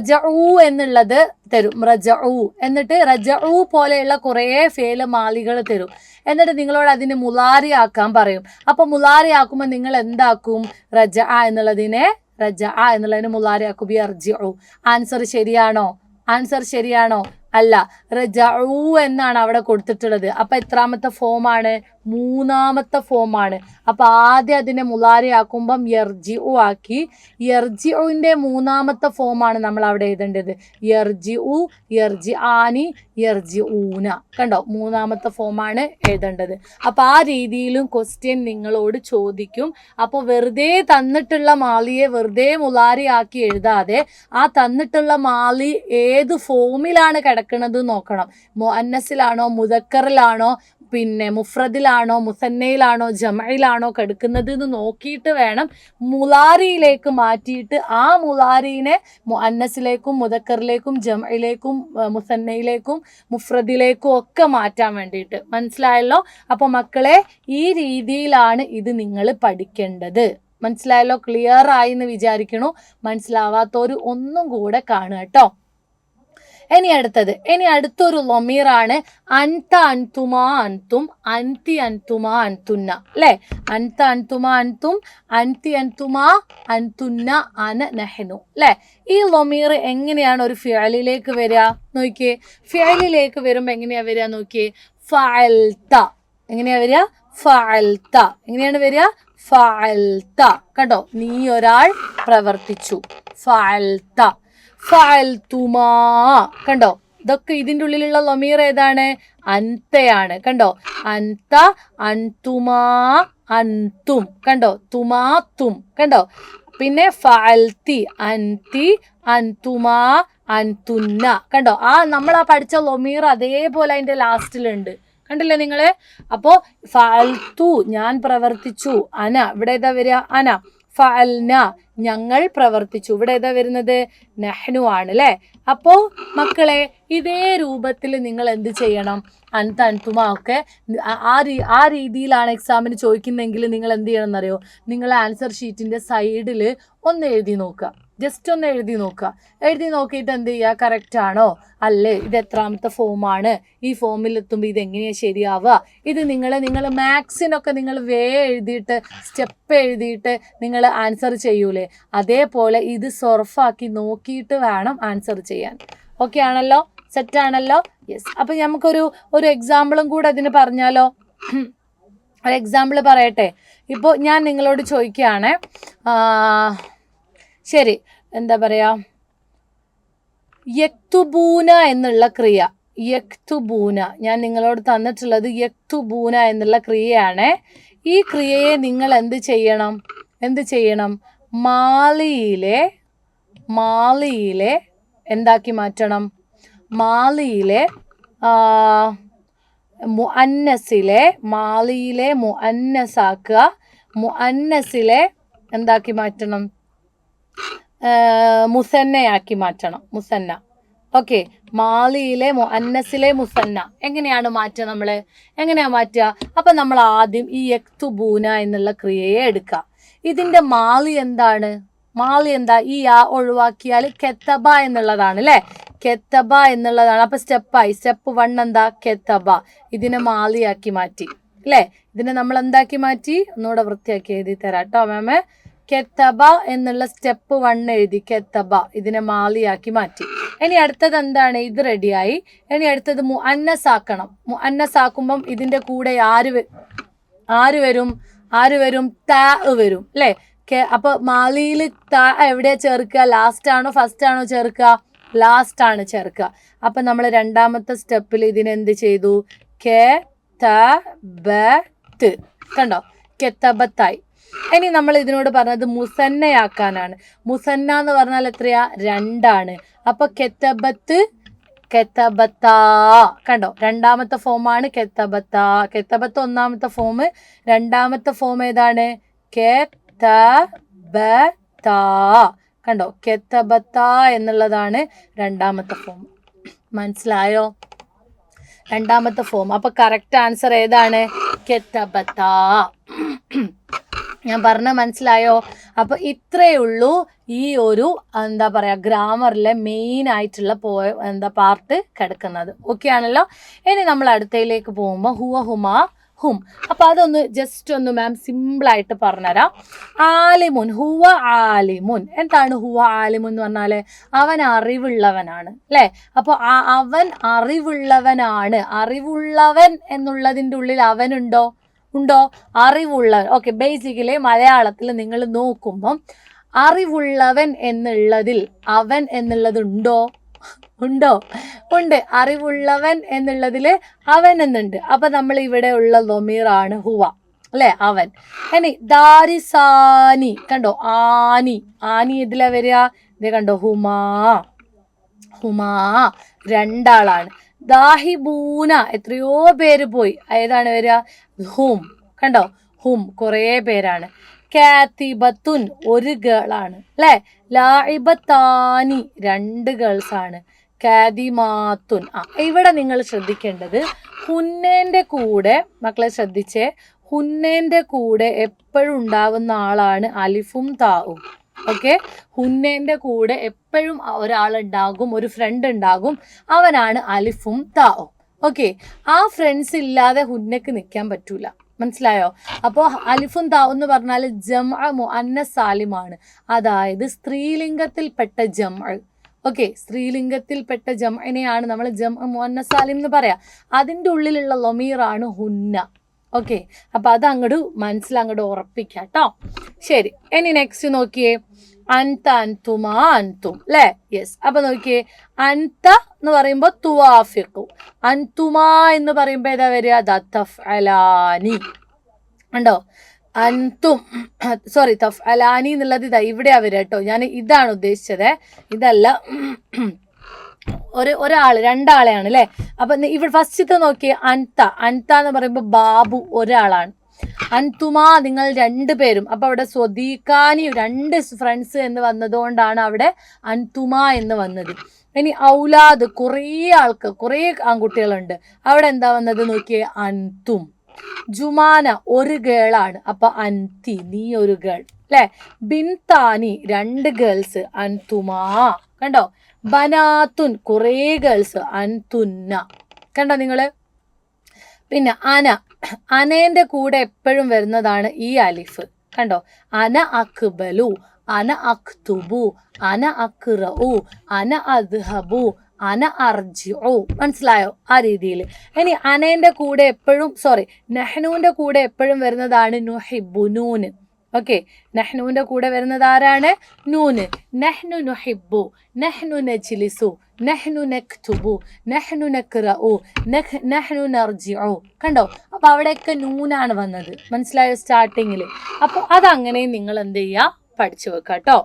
റജഉ എന്നുള്ളത് തരും. റജഉ, എന്നിട്ട് റജഉ പോലെയുള്ള കുറേ ഫേല് മാലികൾ തരും. എന്നിട്ട് നിങ്ങളോട് അതിനെ മുലാരി ആക്കാൻ പറയും. അപ്പൊ മുലാരി ആക്കുമ്പോൾ നിങ്ങൾ എന്താക്കും? റജ എന്നുള്ളതിനെ മുലാരി ആക്കും. യർജിഉ. ആൻസർ ശരിയാണോ? അല്ല, റജഉ എന്നാണ് അവിടെ കൊടുത്തിട്ടുള്ളത്. അപ്പൊ എത്രാമത്തെ ഫോമാണ്? 3ാമത്തെ ഫോമാണ്. അപ്പൊ ആദ്യം അതിനെ മുലാരി ആക്കുമ്പം യർജിഉ ആക്കി. യർജിഉവിന്റെ 3ാമത്തെ ഫോമാണ് നമ്മൾ അവിടെ എഴുതേണ്ടത്. യർജിഉ, യർജിആനി, യർജിഊന. കണ്ടോ, 3ാമത്തെ ഫോമാണ് എഴുതേണ്ടത്. അപ്പൊ ആ രീതിയിലും ക്വസ്റ്റ്യൻ നിങ്ങളോട് ചോദിക്കും. അപ്പോൾ വെറുതെ തന്നിട്ടുള്ള മാലിയെ വെറുതെ മുലാരി ആക്കി എഴുതാതെ ആ തന്നിട്ടുള്ള മാലി ഏത് ഫോമിലാണ് കിടക്കുന്നത് നോക്കണം. മുഅന്നസിലാണോ, മുദക്കറിലാണോ, പിന്നെ മുഫ്രദിലാണോ, മുസന്നയിലാണോ, ജമയിലാണോ കിടക്കുന്നത് എന്ന് നോക്കിയിട്ട് വേണം മുലാരിയിലേക്ക് മാറ്റിയിട്ട് ആ മുലാരിനെ മുഅന്നസിലേക്കും മുദക്കറിലേക്കും ജമയിലേക്കും മുസന്നയിലേക്കും മുഫ്രദിലേക്കും ഒക്കെ മാറ്റാൻ വേണ്ടിയിട്ട്. മനസ്സിലായല്ലോ? അപ്പോൾ മക്കളെ, ഈ രീതിയിലാണ് ഇത് നിങ്ങൾ പഠിക്കേണ്ടത്. മനസ്സിലായല്ലോ? ക്ലിയർ ആയി എന്ന് വിചാരിക്കണു. മനസ്സിലാവാത്തവർ ഒന്നും കൂടെ കാണുക കേട്ടോ. ഇനി അടുത്തൊരു ലൊമീറാണ് അൻത അൻതുമാ അൻതും, അൻതി അൻതുമാ അൻതുന്ന അല്ലേ. അൻത അൻതുമാ അൻതും, അൻതി അൻതുമാ അൻതുന്ന, അന നഹ്നു അല്ലേ. ഈ ലൊമീർ എങ്ങനെയാണ് ഒരു ഫിഅലിലേക്ക് വരിക നോക്കിയേ. ഫിഅലിലേക്ക് വരുമ്പോൾ എങ്ങനെയാ വരിക നോക്കിയേ. ഫഅൽത. എങ്ങനെയാ വരിക? ഫഅൽത. എങ്ങനെയാണ് വരിക? ഫഅൽത. കണ്ടോ, നീ ഒരാൾ പ്രവർത്തിച്ചു. ഫഅൽത. ഫഅൽതുമാ. കണ്ടോ, ഇതൊക്കെ ഇതിൻ്റെ ഉള്ളിലുള്ള ലൊമീർ ഏതാണ്? അൻതയാണ്. കണ്ടോ, അൻത, അൻതുമാ, അൻതും. കണ്ടോ, തുമാ, തും. കണ്ടോ, പിന്നെ ഫഅൽതി, അൻതി, അൻതുമാ, അൻതുന്ന. കണ്ടോ, നമ്മൾ പഠിച്ച ലൊമീർ അതേപോലെ അതിൻ്റെ ലാസ്റ്റിലുണ്ട്. കണ്ടില്ലേ നിങ്ങള്? അപ്പോൾ ഫഅൽതു, ഞാൻ പ്രവർത്തിച്ചു. അന, ഇവിടെ ഏതാ വരിക? അന. ഫഅൽന, ഞങ്ങൾ പ്രവർത്തിച്ചു. ഇവിടെ ഏതാ വരുന്നത്? നഹ്നു ആണ് അല്ലേ. അപ്പോൾ മക്കളെ, ഇതേ രൂപത്തിൽ നിങ്ങൾ എന്ത് ചെയ്യണം? അൻത അൻതുമ ഒക്കെ ആ രീതിയിലാണ് എക്സാമിന് ചോദിക്കുന്നതെങ്കിൽ നിങ്ങൾ എന്ത് ചെയ്യണം എന്നറിയോ? നിങ്ങൾ ആൻസർ ഷീറ്റിൻ്റെ സൈഡിൽ ഒന്ന് എഴുതി നോക്കുക. ജസ്റ്റ് ഒന്ന് എഴുതി നോക്കിയിട്ട് എന്ത് ചെയ്യുക? കറക്റ്റ് ആണോ അല്ലേ, ഇത് എത്രാമത്തെ ഫോമാണ്, ഈ ഫോമിൽ എത്തുമ്പോൾ ഇതെങ്ങനെയാണ് ശരിയാവുക, ഇത് നിങ്ങൾ മാത്സിനൊക്കെ നിങ്ങൾ എഴുതിയിട്ട് സ്റ്റെപ്പ് എഴുതിയിട്ട് നിങ്ങൾ ആൻസർ ചെയ്യൂലേ, അതേപോലെ ഇത് സൊർഫാക്കി നോക്കിയിട്ട് വേണം ആൻസർ ചെയ്യാൻ. ഓക്കെ ആണല്ലോ? സെറ്റ് ആണല്ലോ? യെസ്. അപ്പം നമുക്കൊരു എക്സാമ്പിളും കൂടെ അതിന് പറഞ്ഞാലോ? ഒരു എക്സാമ്പിൾ പറയട്ടെ. ഇപ്പോൾ ഞാൻ നിങ്ങളോട് ചോദിക്കുകയാണ്, ശരി, എന്താ പറയുക, യക്തുബൂന എന്നുള്ള ക്രിയ. യക്തുബൂന ഞാൻ നിങ്ങളോട് തന്നിട്ടുള്ളത് യക്തുബൂന എന്നുള്ള ക്രിയയാണ്. ഈ ക്രിയയെ നിങ്ങൾ എന്ത് ചെയ്യണം? മാലിയിലെ എന്താക്കി മാറ്റണം? മാലിയിലെ മുഅന്നസാക്കുക. മുഅന്നസിലെ എന്താക്കി മാറ്റണം? മുസന്നയാക്കി മാറ്റണം. ഓക്കെ, മാലിയിലെ മുഅന്നസിലെ മുസന്ന എങ്ങനെയാണ് മാറ്റുക നമ്മൾ? എങ്ങനെയാ മാറ്റുക? അപ്പം നമ്മൾ ആദ്യം ഈ യക്തുബൂന എന്നുള്ള ക്രിയയെ എടുക്കുക. ഇതിൻ്റെ മാലി എന്താണ്? മാലി എന്താ? ഈ യാ ഒഴിവാക്കിയാൽ കെത്തബ എന്നുള്ളതാണ് അല്ലേ? കെത്തബ എന്നുള്ളതാണ്. അപ്പം സ്റ്റെപ്പായി. സ്റ്റെപ്പ് 1 എന്താ? കെത്തബ. ഇതിനെ മാലിയാക്കി മാറ്റി അല്ലേ? ഇതിനെ നമ്മൾ എന്താക്കി മാറ്റി? ഒന്നുകൂടെ വൃത്തിയാക്കി എഴുതി തരാം കേട്ടോ മാമേ. കെത്തബ എന്നുള്ള സ്റ്റെപ്പ് 1 എഴുതി. കെത്തബ ഇതിനെ മാലിയാക്കി മാറ്റി. ഇനി അടുത്തത് എന്താണ്? ഇത് റെഡിയായി. ഇനി അടുത്തത് മുഅന്നസ് ആക്കണം. മുഅന്നസ് ആക്കുമ്പം ഇതിൻ്റെ കൂടെ ആര് വരും? താ വരും അല്ലേ? അപ്പോൾ മാലിയിൽ താ എവിടെയാ ചേർക്കുക? ലാസ്റ്റ് ആണോ ഫസ്റ്റ് ആണോ ചേർക്കുക? ലാസ്റ്റ് ആണ് ചേർക്കുക. അപ്പം നമ്മൾ രണ്ടാമത്തെ സ്റ്റെപ്പിൽ ഇതിനെന്ത് ചെയ്തു? കെതബത്ത്. കണ്ടോ? കെത്തബത്തായി. ഇനി നമ്മൾ ഇതിനോട് പറഞ്ഞത് മുസന്നയാക്കാനാണ്. മുസന്ന എന്ന് പറഞ്ഞാൽ എത്രയാ? 2 അപ്പൊ കെത്തബത്ത്, കെത്തബത്താ. കണ്ടോ? രണ്ടാമത്തെ ഫോമാണ് കെത്തബത്താ. കെത്തബത്ത് ഒന്നാമത്തെ ഫോം. രണ്ടാമത്തെ ഫോം ഏതാണ്? കെത്തബത്താ. കണ്ടോ? കെത്തബത്താ എന്നുള്ളതാണ് രണ്ടാമത്തെ ഫോം. മനസ്സിലായോ? രണ്ടാമത്തെ ഫോം. അപ്പൊ കറക്റ്റ് ആൻസർ ഏതാണ്? കെത്തബത്താ. ഞാൻ പറഞ്ഞ മനസ്സിലായോ? അപ്പൊ ഇത്രയേ ഉള്ളൂ ഈ ഒരു എന്താ പറയാ ഗ്രാമറിലെ മെയിൻ ആയിട്ടുള്ള പാർട്ട് കിടക്കുന്നത്. ഓക്കെ ആണല്ലോ. ഇനി നമ്മൾ അടുത്തയിലേക്ക് പോകുമ്പോൾ ഹുവ, ഹുമ, ഹും. അപ്പൊ അതൊന്ന് ജസ്റ്റ് ഒന്ന് മാം സിമ്പിളായിട്ട് പറഞ്ഞുതരാം. ആലിമുൻ, ഹുവ ആലിമുൻ. എന്താണ് ഹുവ ആലിമുൻ എന്ന് പറഞ്ഞാല്? അവൻ അറിവുള്ളവനാണ് അല്ലേ? അപ്പോൾ അവൻ അറിവുള്ളവനാണ്. അറിവുള്ളവൻ എന്നുള്ളതിൻ്റെ ഉള്ളിൽ അവനുണ്ടോ? ഉണ്ടോ? അറിവുള്ളവൻ. ഓക്കെ, ബേസിക്കലി മലയാളത്തിൽ നിങ്ങൾ നോക്കുമ്പം അറിവുള്ളവൻ എന്നുള്ളതിൽ അവൻ എന്നുള്ളത് ഉണ്ടോ? ഉണ്ട്. അറിവുള്ളവൻ എന്നുള്ളതിൽ അവൻ എന്നുണ്ട്. അപ്പൊ നമ്മൾ ഇവിടെ ഉള്ള ലൊമീറാണ് ഹുവ അല്ലെ? അവൻ. ഇനി ദാരിസാനി. കണ്ടോ? ആനി. ഇതിലെ വരിക. ഇത് കണ്ടോ? ഹുമാ. 2 ദാഹിബൂന. എത്രയോ പേര് പോയി. ഏതാണ് വരിക? ഹും. കണ്ടോ? ഹും. കുറേ പേരാണ്. കാത്തിബത്തുൻ. 1 ഗേളാണ് അല്ലേ? ലാഇബത്താനി. 2 ഗേൾസ് ആണ്. കാദിമാത്തുൻ. ഇവിടെ നിങ്ങൾ ശ്രദ്ധിക്കേണ്ടത് ഹുന്നേന്റെ കൂടെ, മക്കളെ ശ്രദ്ധിച്ചേ, ഹുന്നേന്റെ കൂടെ എപ്പോഴും ഉണ്ടാവുന്ന ആളാണ് അലിഫും താവും. ഓക്കെ, ഹുന്നേന്റെ കൂടെ എപ്പോഴും ഒരാളുണ്ടാകും, ഒരു ഫ്രണ്ട് ഉണ്ടാകും. അവനാണ് അലിഫും താവും. ഓക്കെ, ആ ഫ്രണ്ട്സ് ഇല്ലാതെ ഹുന്നക്ക് നിൽക്കാൻ പറ്റൂല. മനസ്സിലായോ? അപ്പോൾ അലിഫും താവും എന്ന് പറഞ്ഞാൽ ജംഅ മുഅന്നസ് സാലിമാണ്. അതായത് സ്ത്രീലിംഗത്തിൽപ്പെട്ട ജംഅ. ഓക്കെ, സ്ത്രീലിംഗത്തിൽപ്പെട്ട ജംഅനെയാണ് നമ്മൾ ജംഅ മുഅന്നസ് സാലിം എന്ന് പറയാം. അതിൻ്റെ ഉള്ളിലുള്ള ലൊമീറാണ് ഹുന്ന. ഓക്കെ, അപ്പം അത് അങ്ങോട്ട് ഉറപ്പിക്കാം കേട്ടോ. ശരി, ഇനി നെക്സ്റ്റ് നോക്കിയേ. അൻത, അൻതുമാ, അൻതും അല്ലേ? യെസ്. അപ്പം നോക്കിയേ, അൻത എന്ന് പറയുമ്പോൾ തുവാഫിഖു. അൻതുമാ എന്ന് പറയുമ്പോൾ ഏതാ വരിക? തഫ്അലാനി. ഉണ്ടോ? അൻതും, സോറി, തഫ്അലാനി എന്നുള്ളത് ഇതാ ഇവിടെയാ വരിക കേട്ടോ. ഞാൻ ഇതാണ് ഉദ്ദേശിച്ചത്, ഇതല്ല. ഒരാള് 2 ആളെയാണ് അല്ലേ? അപ്പൊ ഇവിടെ ഫസ്റ്റത്തെ നോക്കിയേ. അൻത എന്ന് പറയുമ്പോൾ ബാബു ഒരാളാണ്. അൻതുമാ നിങ്ങൾ 2 പേരും. അപ്പൊ അവിടെ സ്വദീഖാനി 2 ഫ്രണ്ട്സ് എന്ന് വന്നതുകൊണ്ടാണ് അവിടെ അൻതുമാ എന്ന് വന്നത്. ഇനി ഔലാദ് കുറേ ആൺകുട്ടികളുണ്ട്. അവിടെ എന്താ വന്നത് നോക്കിയേ? അൻതും. ജുമാന 1 ഗേളാണ്. അപ്പൊ അൻതി നീ 1 ഗേൾ അല്ലെ? ബിൻതാനി 2 ഗേൾസ്. അൻതുമാ. കണ്ടോ? ബനാത്തുൻ കുറേ ഗേൾസ്. അൻതുന്ന. കണ്ടോ നിങ്ങള്? പിന്നെ അനേന്റെ കൂടെ എപ്പോഴും വരുന്നതാണ് ഈ അലിഫ്. കണ്ടോ? അന അക്ബലു, അന അക്തുബു, അന അക്റഉ, അന അദ്ഹബു, അന അർജിഉ. മനസ്സിലായോ? ആ രീതിയിൽ. ഇനി അനേന്റെ കൂടെ എപ്പോഴും നെഹ്നുവിന്റെ കൂടെ എപ്പോഴും വരുന്നതാണ് നുഹിബു, നൂന്. ഓക്കെ, നെഹ്നുവിന്റെ കൂടെ വരുന്നത് ആരാണ്? നൂന്. നെഹ്നു നുഹിബു, നെഹ്നു നജ്ലിസു, നെഹ്നു നക്തുബു, നെഹ്നു നക്റഉ, നെഹ്നു നർജിഉ. കണ്ടോ? അപ്പൊ അവിടെയൊക്കെ നൂനാണ് വന്നത്. മനസ്സിലായോ? സ്റ്റാർട്ടിങ്ങിൽ. അപ്പോൾ അതങ്ങനെ നിങ്ങൾ എന്ത് ചെയ്യുക? പഠിച്ചു വെക്കുക കേട്ടോ.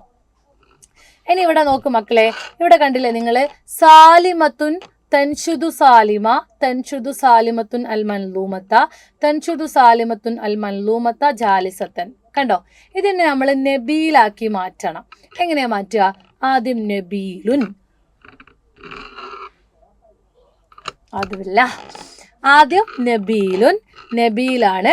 ഇനി ഇവിടെ നോക്ക് മക്കളെ. ഇവിടെ കണ്ടില്ലേ നിങ്ങൾ? സാലിമത്തുൻ തൻഷുദു സാലിമ, തൻഷുദു സാലിമത്തുൻ അൽ മൻലൂമത്ത, തൻഷുദു സാലിമത്തുൻ അൽ മൻലൂമത്ത ജാലിസത്തൻ. കണ്ടോ? ഇതിനെ നമ്മൾ നബീലാക്കി മാറ്റണം. എങ്ങനെയാ മാറ്റുക? ആദ്യം നബീലുൻ, അതുമില്ല. ആദ്യം നബീലുൻ, നബീലാണ്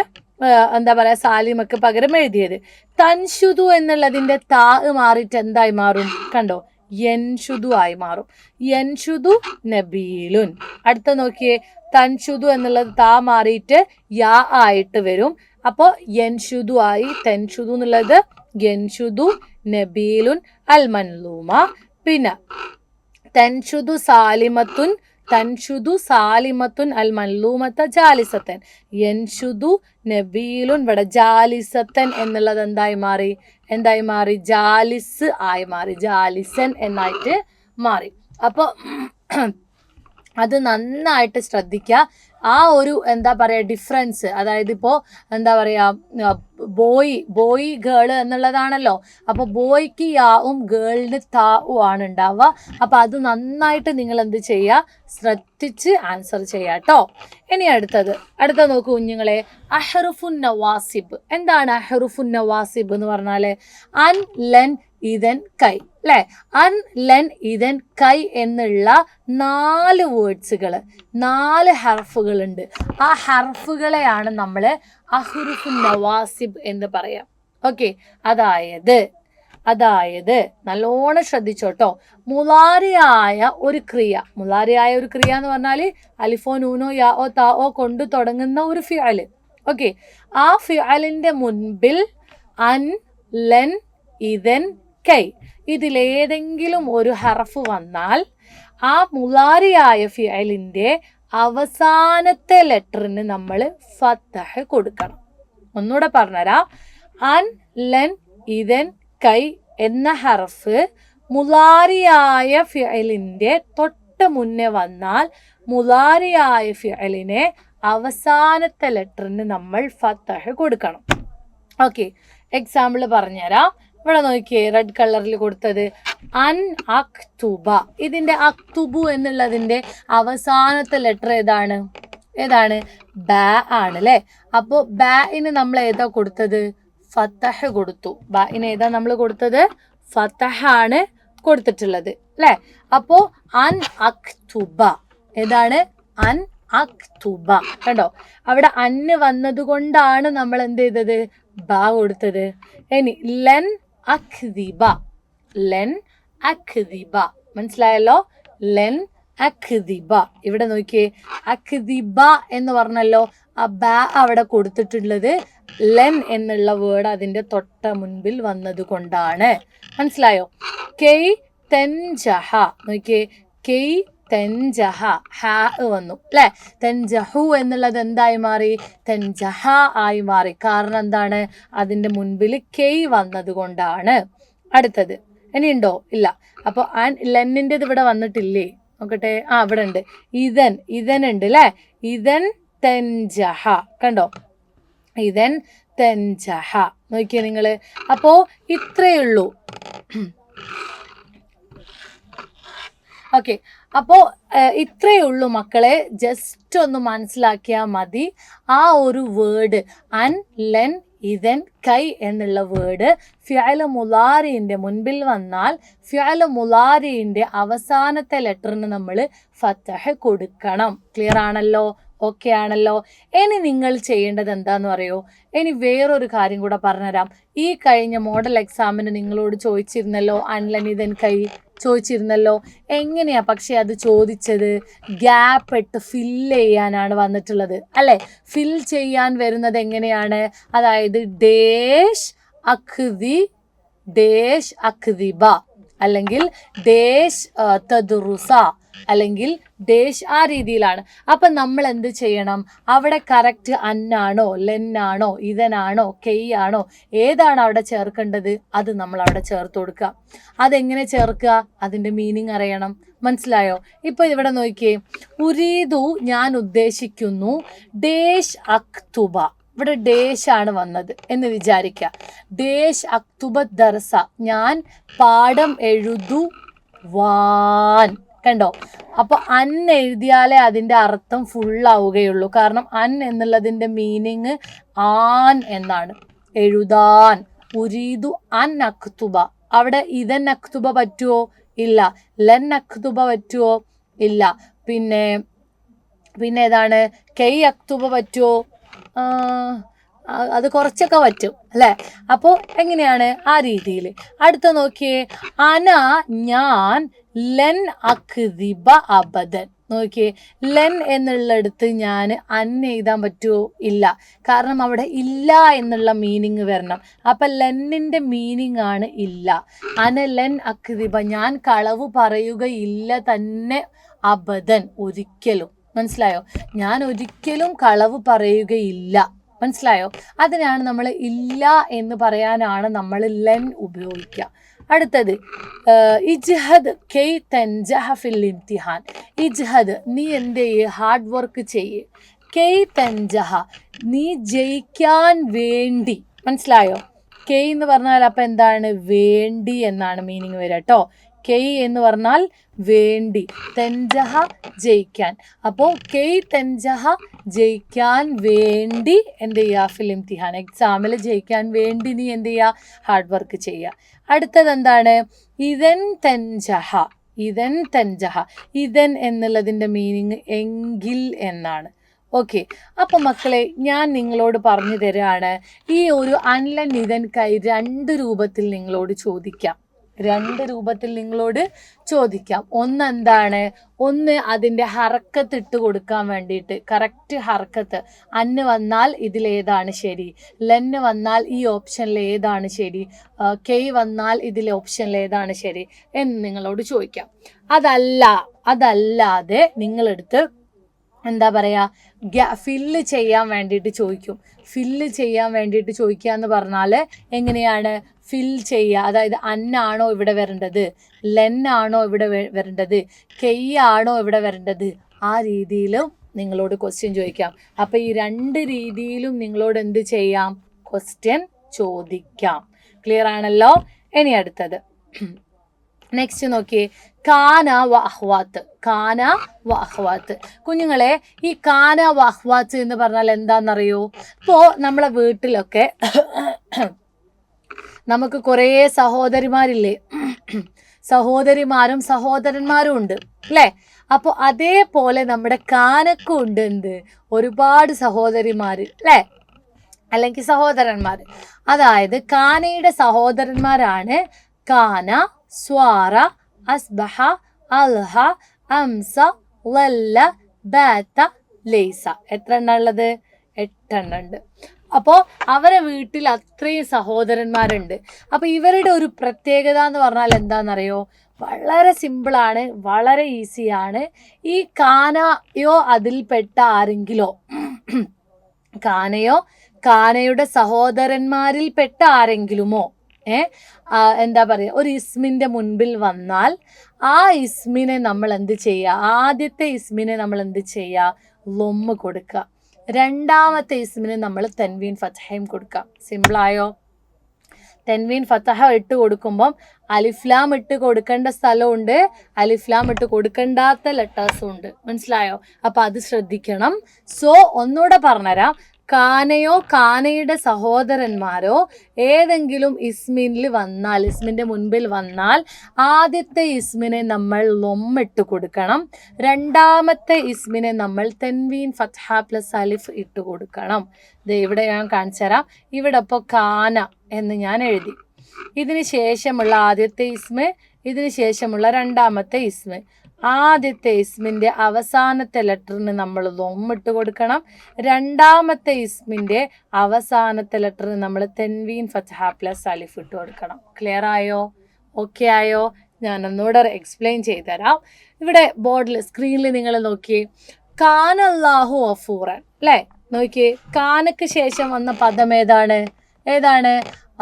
എന്താ പറയുക സാലിമക്ക് പകരം എഴുതിയത്. തൻഷുദു എന്നുള്ളതിൻ്റെ താ മാറിയിട്ട് എന്തായി മാറും? കണ്ടോ, യൻഷുദു ആയി മാറും. യൻഷുദു നബീലുൻ. അടുത്ത നോക്കിയേ, തൻഷുദു എന്നുള്ളത് താ മാറിയിട്ട് യാ ആയിട്ട് വരും. അപ്പോൾ യൻഷുദു ആയി, തൻഷുദു എന്നുള്ളത് യൻഷുദു നബീലുൻ അൽ മൻലൂമ. പിന്നെ തൻഷുദു സാലിമത്തുൻ, തൻഷുദു സാലിമത്തുൻ അൽ മൻലൂമത്ത ജാലിസത്തൻ. യൻഷുദു നബീലുൻ, ഇവിടെ ജാലിസത്തൻ എന്നുള്ളത് എന്തായി മാറി? ജാലിസ് ആയി മാറി, ജാലിസൻ എന്നായിട്ട് മാറി. അപ്പോൾ അത് നന്നായിട്ട് ശ്രദ്ധിക്കുക. ആ ഒരു എന്താ പറയുക ഡിഫറൻസ്, അതായത് ഇപ്പോൾ എന്താ പറയുക ബോയ് ഗേള് എന്നുള്ളതാണല്ലോ. അപ്പോൾ ബോയ്ക്ക് യാവും ഗേളിന് താവും ആണ് ഉണ്ടാവുക. അപ്പോൾ അത് നന്നായിട്ട് നിങ്ങൾ എന്ത് ചെയ്യുക, ശ്രദ്ധിച്ച് ആൻസർ ചെയ്യുക കേട്ടോ. ഇനി അടുത്ത നോക്കൂ കുഞ്ഞുങ്ങളെ, അഹ്റുഫുൻ നവാസിബ്. എന്താണ് അഹ്റുഫുൻ നവാസിബ് എന്ന് പറഞ്ഞാൽ? അൻ, ലൻ, ഇതൻ, കൈ അല്ലേ? അൻ, ലൻ, ഇതൻ, കൈ എന്നുള്ള 4 വേർഡ്സുകൾ, 4 ഹർഫുകളുണ്ട്. ആ ഹർഫുകളെയാണ് നമ്മൾ അഹ്റുഫുൻ നവാസിബ് എന്ന് പറയാം. ഓക്കെ, അതായത് നല്ലോണം ശ്രദ്ധിച്ചോട്ടോ. മുലാരിയായ ഒരു ക്രിയ എന്ന് പറഞ്ഞാൽ അലിഫോ, നൂനോ, യാഓ, താഓ കൊണ്ട് തുടങ്ങുന്ന ഒരു ഫിഅല്. ഓക്കെ, ആ ഫിഅലിന്റെ മുൻപിൽ അൻ, ലൻ, ഇതൻ, കൈ ഇതിലേതെങ്കിലും ഒരു ഹർഫ് വന്നാൽ ആ മുലാരിയായ ഫിഅലിന്റെ അവസാനത്തെ ലെറ്ററിന് നമ്മൾ ഫത്തഹ് കൊടുക്കണം. ഒന്നുകൂടെ പറഞ്ഞുതരാം. അൻ, ലൻ, ഇതൻ, കൈ എന്ന ഹർഫ് മുലാരിയായ ഫിഅലിന്റെ തൊട്ട് മുന്നേ വന്നാൽ മുലാരിയായ ഫിഅലിനെ അവസാനത്തെ ലെറ്ററിന് നമ്മൾ ഫത്തഹ് കൊടുക്കണം. ഓക്കെ, എക്സാമ്പിൾ പറഞ്ഞുതരാം. ഇവിടെ നോക്കിയേ, റെഡ് കളറിൽ കൊടുത്തത് അൻ അക്തുബ. ഇതിന്റെ അക്തുബു എന്നുള്ളതിന്റെ അവസാനത്തെ ലെറ്റർ ഏതാണ്? ബ ആണ് അല്ലേ? അപ്പോൾ ബിന് നമ്മൾ ഏതാ കൊടുത്തത്? ഫത്തഹ് കൊടുത്തു. ബിന് ഏതാ നമ്മൾ കൊടുത്തത്? ഫത്തഹ് ആണ് കൊടുത്തിട്ടുള്ളത് അല്ലേ? അപ്പോ അൻ അക്തുബ ഏതാണ്? അൻ അക്തുബ. കണ്ടോ, അവിടെ അന്ന് വന്നത് കൊണ്ടാണ് നമ്മൾ എന്ത് ചെയ്തത്? ബ കൊടുത്തത്. ഇനി ലൻ അക്ദിബ, മനസ്സിലായല്ലോ? ലൻ അക്ദിബ. ഇവിടെ നോക്കിയേ, അക്ദിബ എന്ന് പറഞ്ഞല്ലോ, ആ ബ അവിടെ കൊടുത്തിട്ടുള്ളത് ലെൻ എന്നുള്ള വേർഡ് അതിന്റെ തൊട്ട മുൻപിൽ വന്നത് കൊണ്ടാണ്. മനസ്സിലായോ? കെയ് തെൻജഹ, നോക്കിയേ, കെയ് തെൻജഹ, ഹാ വന്നു അല്ലെ? തെൻജഹു എന്നുള്ളത് എന്തായി മാറി? തെൻജഹ ആയി മാറി. കാരണം എന്താണ്? അതിന്റെ മുൻപിൽ കെയ് വന്നത് കൊണ്ടാണ്. അടുത്തത് ഇനിയുണ്ടോ? ഇല്ല. അപ്പൊ ലെന്നിൻ്റെ ഇവിടെ വന്നിട്ടില്ലേ? നോക്കട്ടെ. ഇവിടെ ഉണ്ട്. ഇതൻ ഉണ്ട് അല്ലെ? ഇതൻ തെൻജഹ. കണ്ടോ, ഇതൻ തെൻജഹ. നോക്കിയേ നിങ്ങള്. അപ്പോ ഇത്രയേ ഉള്ളൂ. ഓക്കെ, അപ്പോൾ ഇത്രയേ ഉള്ളൂ മക്കളെ. ജസ്റ്റ് ഒന്ന് മനസ്സിലാക്കിയാൽ മതി. ആ ഒരു വേർഡ് അൻ, ലെൻ, ഇതൻ, കൈ എന്നുള്ള വേർഡ് ഫിഅല് മുലാരിന്റെ മുൻപിൽ വന്നാൽ ഫിഅല് മുലാരിന്റെ അവസാനത്തെ ലെറ്ററിന് നമ്മൾ ഫത്തഹ് കൊടുക്കണം. ക്ലിയർ ആണല്ലോ? ഓക്കെ ആണല്ലോ? ഇനി നിങ്ങൾ ചെയ്യേണ്ടത് എന്താന്ന് പറയോ? ഇനി വേറൊരു കാര്യം കൂടെ പറഞ്ഞുതരാം. ഈ കഴിഞ്ഞ മോഡൽ എക്സാമിന് നിങ്ങളോട് ചോദിച്ചിരുന്നല്ലോ, അൻലൻ, ഇതൻ, കൈ ചോദിച്ചിരുന്നല്ലോ. എങ്ങനെയാ പക്ഷെ അത് ചോദിച്ചത്? ഗ്യാപ്പ് ഇട്ട് ഫില്ല് ചെയ്യാനാണ് വന്നിട്ടുള്ളത് അല്ലേ? ഫിൽ ചെയ്യാൻ വരുന്നത് എങ്ങനെയാണ്? അതായത് ഡേഷ് അഖ്ദി, ഡേഷ് അഖ്ദിബ, അല്ലെങ്കിൽ ഡേഷ് തദ്റുസ, അല്ലെങ്കിൽ ഡേഷ്, ആ രീതിയിലാണ്. അപ്പം നമ്മൾ എന്ത് ചെയ്യണം? അവിടെ കറക്റ്റ് അന്നാണോ, ലെന്നാണോ, ഇതനാണോ, കെയ് ആണോ, ഏതാണ് അവിടെ ചേർക്കേണ്ടത് അത് നമ്മൾ അവിടെ ചേർത്ത് കൊടുക്കുക. അതെങ്ങനെ ചേർക്കുക? അതിൻ്റെ മീനിങ് അറിയണം. മനസ്സിലായോ? ഇപ്പൊ ഇവിടെ നോക്കിയേ, ഉരീദു ഞാൻ ഉദ്ദേശിക്കുന്നു, ഡേഷ് അക്തുബ. ഇവിടെ ഡേഷ് ആണ് വന്നത് എന്ന് വിചാരിക്കുക. ഡേഷ് അക്തുബ ദർസ, ഞാൻ പാഠം എഴുതുവാൻ. കണ്ടോ? അപ്പൊ അൻ എഴുതിയാലേ അതിന്റെ അർത്ഥം ഫുൾ ആവുകയുള്ളൂ. കാരണം അൻ എന്നുള്ളതിന്റെ മീനിങ് ആൻ എന്നാണ്, എഴുതാൻ. ഉരീദു അൻ അക്തുബ. അവിടെ ഇതൻ അക്തുബ പറ്റുമോ? ഇല്ല. ലൻ അക്തുബ പറ്റുമോ? ഇല്ല. പിന്നെ പിന്നെ ഏതാണ് കൈ അക്തുബ പറ്റുമോ? അത് കുറച്ചൊക്കെ പറ്റും അല്ലേ? അപ്പോൾ എങ്ങനെയാണ് ആ രീതിയിൽ. അടുത്ത നോക്കിയേ, അന ഞാൻ ലൻ അക്ദിബ അബദൻ. നോക്കിയേ, ലെൻ എന്നുള്ളടുത്ത് ഞാൻ എഴുതാൻ പറ്റുമോ? ഇല്ല. കാരണം അവിടെ ഇല്ല എന്നുള്ള മീനിങ് വരണം. അപ്പം ലെന്നിൻ്റെ മീനിങ് ആണ് ഇല്ല. അന ലെൻ അക്ദിബ, ഞാൻ കളവ് പറയുകയില്ല തന്നെ, അബദൻ ഒരിക്കലും. മനസ്സിലായോ? ഞാൻ ഒരിക്കലും കളവ് പറയുകയില്ല. മനസ്സിലായോ? അതിനാണ് നമ്മൾ ഇല്ല എന്ന് പറയാനാണ് നമ്മൾ ലെൻ ഉപയോഗിക്കുക. അടുത്തത് ഇജ്ഹദ് കൈ തൻജഹ ഫിൽ ഇംതിഹാൻ. ഇജ്ഹദ്, നീ എന്ത് ചെയ്യ്? ഹാർഡ് വർക്ക് ചെയ്യ്. കൈ തൻജഹ, നീ ജയിക്കാൻ വേണ്ടി. മനസ്സിലായോ? കെയ് എന്ന് പറഞ്ഞാൽ അപ്പം എന്താണ്? വേണ്ടി എന്നാണ് മീനിങ് വരിക കേട്ടോ. കെയ് എന്ന് പറഞ്ഞാൽ വേണ്ടി, തെൻജഹ ജയിക്കാൻ. അപ്പോൾ കെയ് തെൻജഹ ജയിക്കാൻ വേണ്ടി എന്ത് ചെയ്യുക? ഫിൽ ഇംതിഹാൻ, എക്സാമിൽ ജയിക്കാൻ വേണ്ടി നീ എന്ത് ചെയ്യുക? ഹാർഡ് വർക്ക് ചെയ്യുക. അടുത്തത് എന്താണ്? ഇതൻ തെൻജഹ. ഇതൻ തെൻജഹ, ഇതൻ എന്നുള്ളതിൻ്റെ മീനിങ് എങ്കിൽ എന്നാണ്. ഓക്കെ, അപ്പം മക്കളെ ഞാൻ നിങ്ങളോട് പറഞ്ഞു തരാണ്, ഈ ഒരു അൻലൻ ഇതൻ കൈ 2 രൂപത്തിൽ നിങ്ങളോട് ചോദിക്കാം. 2 രൂപത്തിൽ നിങ്ങളോട് ചോദിക്കാം. ഒന്ന് എന്താണ്? ഒന്ന് അതിൻ്റെ ഹർക്കത്ത് ഇട്ട് കൊടുക്കാൻ വേണ്ടിയിട്ട്, കറക്റ്റ് ഹർക്കത്ത്. അന്ന് വന്നാൽ ഇതിലേതാണ് ശരി, ലെന്ന് വന്നാൽ ഈ ഓപ്ഷനിൽ ഏതാണ് ശരി, കെയ് വന്നാൽ ഇതിലെ ഓപ്ഷനിൽ ഏതാണ് ശരി എന്ന് നിങ്ങളോട് ചോദിക്കാം. അതല്ലാതെ നിങ്ങളെടുത്ത് എന്താ പറയുക, ഫില്ല് ചെയ്യാൻ വേണ്ടിയിട്ട് ചോദിക്കും. ഫില്ല് ചെയ്യാൻ വേണ്ടിയിട്ട് ചോദിക്കുക എന്ന് പറഞ്ഞാൽ എങ്ങനെയാണ് ഫിൽ ചെയ്യുക? അതായത് അന്നാണോ ഇവിടെ വരേണ്ടത്, ലെന്നാണോ ഇവിടെ വരേണ്ടത്, കെയ് ആണോ ഇവിടെ വരേണ്ടത്, ആ രീതിയിലും നിങ്ങളോട് ക്വസ്റ്റ്യൻ ചോദിക്കാം. അപ്പോൾ ഈ 2 രീതിയിലും നിങ്ങളോട് എന്ത് ചെയ്യാം? ക്വസ്റ്റ്യൻ ചോദിക്കാം. ക്ലിയർ ആണല്ലോ? ഇനി അടുത്തത് നെക്സ്റ്റ് നോക്കിയേ, കാന വ അഹ്വാത്ത്. കാന വ അഹ്വാത്ത്. കുഞ്ഞുങ്ങളെ, ഈ കാന വ അഹ്വാത്ത് എന്ന് പറഞ്ഞാൽ എന്താണെന്നറിയോ? ഇപ്പോൾ നമ്മളെ വീട്ടിലൊക്കെ നമുക്ക് കുറേ സഹോദരിമാരില്ലേ? സഹോദരിമാരും സഹോദരന്മാരും ഉണ്ട് അല്ലേ? അപ്പോൾ അതേപോലെ നമ്മുടെ കാനക്കും ഉണ്ട് എന്ത്? ഒരുപാട് സഹോദരിമാർ അല്ലേ? അല്ലെങ്കിൽ സഹോദരന്മാർ. അതായത് കാനയുടെ സഹോദരന്മാരാണ് കാന, സ്വാറ, അസ്ബഹ, അൽഹ, അംസ, ലല്ല, ബാത്ത, ലൈസ. എത്ര എണ്ണം ഉള്ളത്? 8 എണ്ണം ഉണ്ട്. അപ്പോൾ അവരെ വീട്ടിൽ അത്രയും സഹോദരന്മാരുണ്ട്. അപ്പോൾ ഇവരുടെ ഒരു പ്രത്യേകത എന്ന് പറഞ്ഞാൽ എന്താണെന്നറിയോ? വളരെ സിമ്പിളാണ്, വളരെ ഈസിയാണ്. ഈ കാനയോ അതിൽപ്പെട്ട ആരെങ്കിലോ, കാനയുടെ സഹോദരന്മാരിൽപ്പെട്ട ആരെങ്കിലുമോ എന്താ പറയുക, ഒരു ഇസ്മിൻ്റെ മുൻപിൽ വന്നാൽ ആ ഇസ്മിനെ നമ്മൾ എന്ത് ചെയ്യുക? ആദ്യത്തെ ഇസ്മിനെ നമ്മൾ എന്ത് ചെയ്യുക? ലൊമ്മ് കൊടുക്കുക. രണ്ടാമത്തെ ഇസ്മിന് നമ്മൾ തൻവീൻ ഫതഹയും കൊടുക്കാം. സിമ്പിളായോ? തൻവീൻ ഫതഹ ഇട്ട് കൊടുക്കുമ്പം അലിഫ്ലാം ഇട്ട് കൊടുക്കേണ്ട സ്ഥലമുണ്ട്, അലിഫ്ലാം ഇട്ട് കൊടുക്കേണ്ടാത്ത ലെറ്റേഴ്സും ഉണ്ട്. മനസ്സിലായോ? അപ്പം അത് ശ്രദ്ധിക്കണം. സോ ഒന്നുകൂടെ പറഞ്ഞുതരാം. കാനയോ കാനയുടെ സഹോദരന്മാരോ ഏതെങ്കിലും ഇസ്മിൻ്റെ മുൻപിൽ വന്നാൽ ആദ്യത്തെ ഇസ്മിനെ നമ്മൾ ലൊമ്മിട്ട് കൊടുക്കണം, രണ്ടാമത്തെ ഇസ്മിനെ നമ്മൾ തൻവീൻ ഫത്ഹ പ്ലസ് അലിഫ് ഇട്ട് കൊടുക്കണം. ഇവിടെ ഞാൻ കാണിച്ചു തരാം. ഇവിടെ ഇപ്പോൾ കാന എന്ന് ഞാൻ എഴുതി. ഇതിന് ശേഷമുള്ള ആദ്യത്തെ ഇസ്മ്, ഇതിന് ശേഷമുള്ള രണ്ടാമത്തെ ഇസ്മ്. ആദ്യത്തെ ഇസ്മിൻ്റെ അവസാനത്തെ ലെറ്ററിന് നമ്മൾ ലൊമ്മിട്ട് കൊടുക്കണം, രണ്ടാമത്തെ ഇസ്മിൻ്റെ അവസാനത്തെ ലെറ്ററിന് നമ്മൾ തൻവീൻ ഫത്ഹ പ്ലസ് അലിഫ് ഇട്ട് കൊടുക്കണം. ക്ലിയർ ആയോ? ഓക്കെ ആയോ? ഞാൻ ഒന്നുകൂടെ എക്സ്പ്ലെയിൻ ചെയ്തുതരാം. ഇവിടെ ബോർഡിൽ സ്ക്രീനിൽ നിങ്ങൾ നോക്കിയേ, കാന അല്ലാഹു ഗഫൂറൻ അല്ലേ? നോക്കിയേ, കാനക്ക് ശേഷം വന്ന പദം ഏതാണ്?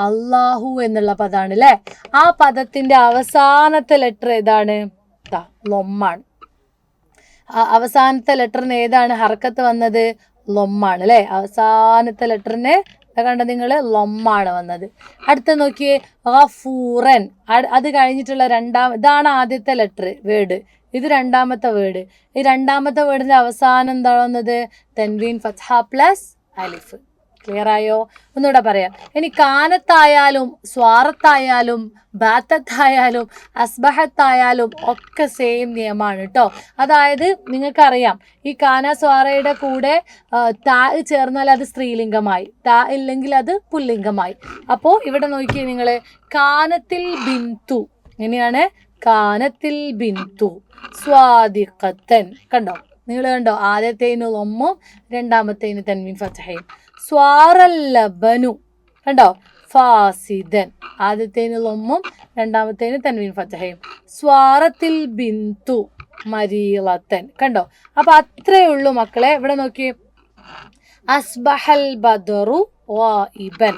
അല്ലാഹു എന്നുള്ള പദമാണ് അല്ലേ? ആ പദത്തിൻ്റെ അവസാനത്തെ ലെറ്റർ ഏതാണ്? ലൊമ്മാണ്. അവസാനത്തെ ലെറ്ററിന് ഏതാണ് ഹർക്കത്ത് വന്നത്? ലൊമ്മാണ് അല്ലേ? അവസാനത്തെ ലെറ്ററിന് കണ്ട നിങ്ങൾ ലൊമ്മാണ് വന്നത്. അടുത്ത നോക്കിയേ, ഗഫൂറൻ. അത് കഴിഞ്ഞിട്ടുള്ള ഇതാണ് ആദ്യത്തെ ലെറ്റർ വേർഡ്, ഇത് രണ്ടാമത്തെ വേർഡ്. ഈ രണ്ടാമത്തെ വേർഡിൻ്റെ അവസാനം എന്താ വന്നത്? തൻവീൻ ഫത്ഹ പ്ലസ് അലിഫ്. ക്ലിയർ ആയോ? ഒന്നുകൂടെ പറയാം. ഇനി കാനത്തായാലും സ്വാറത്തായാലും ബാത്തത്തായാലും അസ്ബഹത്തായാലും ഒക്കെ സെയിം നിയമമാണ് കേട്ടോ. അതായത് നിങ്ങൾക്കറിയാം ഈ കാന സ്വാറയുടെ കൂടെ താ ചേർന്നാൽ അത് സ്ത്രീലിംഗമായി, താ ഇല്ലെങ്കിൽ അത് പുല്ലിംഗമായി. അപ്പോൾ ഇവിടെ നോക്കിയേ നിങ്ങൾ, കാനത്തിൽ ബിന്തു എങ്ങനെയാണ്? കാനത്തിൽ ബിന്തു സ്വാദിഖത്തൻ. കണ്ടോ? നിങ്ങൾ കണ്ടോ? ആദ്യത്തേന് ലൊമ്മും രണ്ടാമത്തേന് തൻവീൻ ഫതഹയും. സ്വാറൽ ലബനു കണ്ടോ? ഫാസിദൻ. ആദ്യത്തേന് ലൊമ്മും രണ്ടാമത്തേന് തൻവീൻ ഫതഹയും. സ്വാറത്തിൽ ബിന്തു മരീളത്തൻ. കണ്ടോ? അപ്പൊ അത്രേ ഉള്ളൂ മക്കളെ. ഇവിടെ നോക്കി, അസ്ബഹൽ ബദറു വാഇബൻ,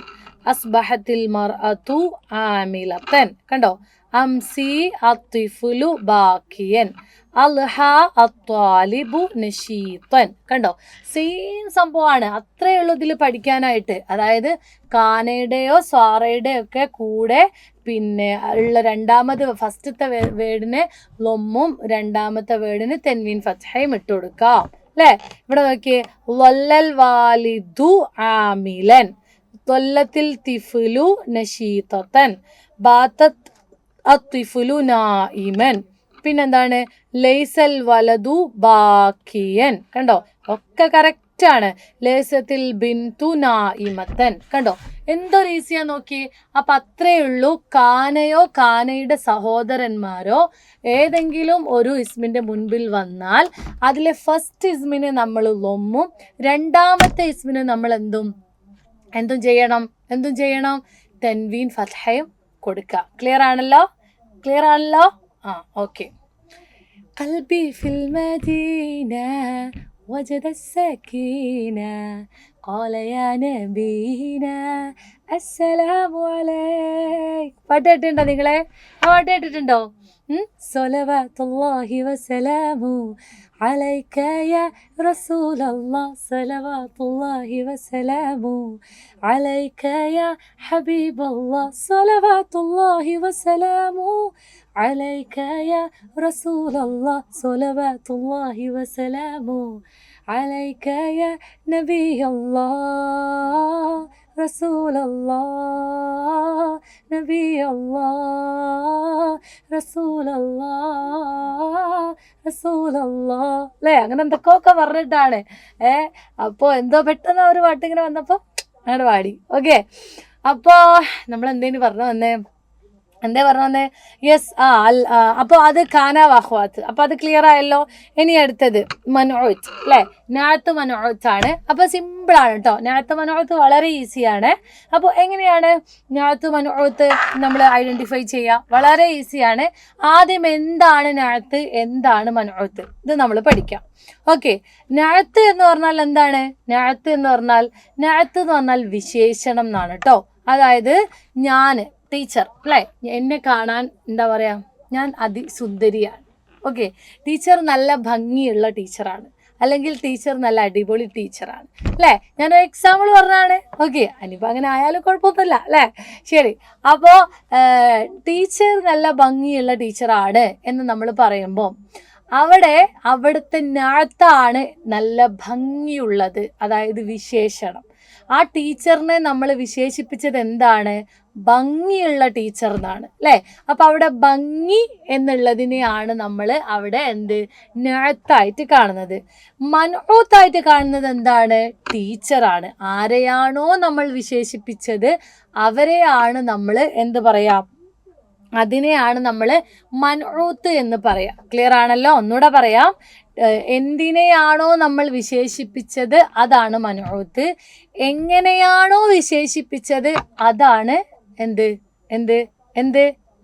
അസ്ബഹത്തിൽ മർഅതു ആമിലത്തൻ. കണ്ടോ? അംസി അത്തിഫുലു ബാക്കിയൻ, അൽഹ അത്വാലിബു നശീത്തൻ. കണ്ടോ? സെയിം സംഭവമാണ്. അത്രയേ ഉള്ളൂ ഇതിൽ പഠിക്കാനായിട്ട്. അതായത് കാനയുടെയോ സ്വാറയുടെയോ ഒക്കെ കൂടെ പിന്നെ ഉള്ള രണ്ടാമത് ഫസ്റ്റത്തെ വേർഡിന് ലൊമ്മും രണ്ടാമത്തെ വേർഡിന് തെൻവീൻ ഫത്ഹയും ഇട്ട് കൊടുക്കാം അല്ലേ? ഇവിടെ നോക്കിയേ, വല്ലൽ വാലിദു ആമിലൻ, തൊല്ലത്തിൽ തിഫുലു നശീത്തൻ, ബാത്തത് അത്തിഫുലു നായിമൻ. പിന്നെന്താണ്? ലൈസൽ വലതു ബാക്കിയൻ. കണ്ടോ? ഒക്കെ കറക്റ്റ് ആണ്. ലൈസത്തിൽ ബിന്തു നായിമത്തൻ. കണ്ടോ? എന്തൊരു ഈസിയാ നോക്കി. അപ്പൊ അത്രേ ഉള്ളൂ. കാനയോ കാനയുടെ സഹോദരന്മാരോ ഏതെങ്കിലും ഒരു ഇസ്മിന്റെ മുൻപിൽ വന്നാൽ അതിലെ ഫസ്റ്റ് ഇസ്മിന് നമ്മൾ ലൊമ്മും രണ്ടാമത്തെ ഇസ്മിന് നമ്മൾ എന്തും ചെയ്യണം? തൻവീൻ ഫത്ഹയും കൊടുക്കുക. ക്ലിയർ ആണല്ലോ? ആ ഓക്കെ. قلبي في المدينة وجد السكينة قال يا نبينا السلام عليك. പാട്ട് കേട്ടിട്ടുണ്ടോ നിങ്ങളെ? പാട്ട് കേട്ടിട്ടുണ്ടോ? സ്വലവാത്തുല്ലാഹി വസലാമു عليك يا رسول الله صلوات الله وسلامه عليك يا حبيب الله صلوات الله وسلامه عليك يا رسول الله صلوات الله وسلامه عليك يا نبي الله رسول الله نبي الله رسول الله رسول الله അല്ലേ? അങ്ങനെ എന്തൊക്കെയൊക്കെ പറഞ്ഞിട്ടാണ്. അപ്പോൾ എന്തോ പെട്ടെന്ന് ഒരു പാട്ടിങ്ങനെ വന്നപ്പോൾ അങ്ങനെ പാടി. ഓക്കെ. അപ്പോൾ നമ്മൾ എന്തേലും പറഞ്ഞു വന്നേ? യെസ്. അപ്പോൾ അത് ഖാന വഖ്വാത്ത്. അപ്പോൾ അത് ക്ലിയർ ആയല്ലോ. ഇനി അടുത്തത് മനുഉത്ത് അല്ലേ? നാഅത്ത് മനുഉത്ത് ആണ്. അപ്പോൾ സിമ്പിളാണ് കേട്ടോ. നാഅത്ത് മനുഉത്ത് വളരെ ഈസിയാണ്. അപ്പോൾ എങ്ങനെയാണ് നാഅത്ത് മനുഉത്ത് നമ്മൾ ഐഡന്റിഫൈ ചെയ്യുക? വളരെ ഈസിയാണ്. ആദ്യം എന്താണ് നാഅത്ത്, എന്താണ് മനുഉത്ത്, ഇത് നമ്മൾ പഠിക്കാം. ഓക്കെ. നാഅത്ത് എന്ന് പറഞ്ഞാൽ എന്താണ്? നാഅത്ത് എന്ന് പറഞ്ഞാൽ വിശേഷണം എന്നാണ് കേട്ടോ. അതായത് ഞാൻ ടീച്ചർ അല്ലേ, എന്നെ കാണാൻ എന്താ പറയുക, ഞാൻ അതിസുന്ദരിയാണ്. ഓക്കെ. ടീച്ചർ നല്ല ഭംഗിയുള്ള ടീച്ചറാണ്, അല്ലെങ്കിൽ ടീച്ചർ നല്ല അടിപൊളി ടീച്ചറാണ് അല്ലേ? ഞാനൊരു എക്സാമ്പിൾ പറഞ്ഞാണ്. ഓക്കെ. അനിപ്പോൾ അങ്ങനെ ആയാലും കുഴപ്പമൊന്നുമില്ല അല്ലേ? ശരി. അപ്പോൾ ടീച്ചർ നല്ല ഭംഗിയുള്ള ടീച്ചറാണ് എന്ന് നമ്മൾ പറയുമ്പോൾ അവിടുത്തെ നാത്താണ് നല്ല ഭംഗിയുള്ളത്, അതായത് വിശേഷണം. ആ ടീച്ചറിനെ നമ്മൾ വിശേഷിപ്പിച്ചത് എന്താണ്? ഭംഗിയുള്ള ടീച്ചർ എന്നാണ് അല്ലേ? അപ്പൊ അവിടെ ഭംഗി എന്നുള്ളതിനെയാണ് നമ്മൾ അവിടെ നാത്തായിട്ട് കാണുന്നത്. മൻഊത്തായിട്ട് കാണുന്നത് എന്താണ്? ടീച്ചറാണ്. ആരെയാണോ നമ്മൾ വിശേഷിപ്പിച്ചത് അവരെയാണ് നമ്മൾ അതിനെയാണ് നമ്മൾ മൻഊത്ത് എന്ന് പറയാം. ക്ലിയർ ആണല്ലോ? ഒന്നുകൂടെ പറയാം. എന്തിനെയാണോ നമ്മൾ വിശേഷിപ്പിച്ചത് അതാണ് മൻഊത്ത്. എങ്ങനെയാണോ വിശേഷിപ്പിച്ചത് അതാണ്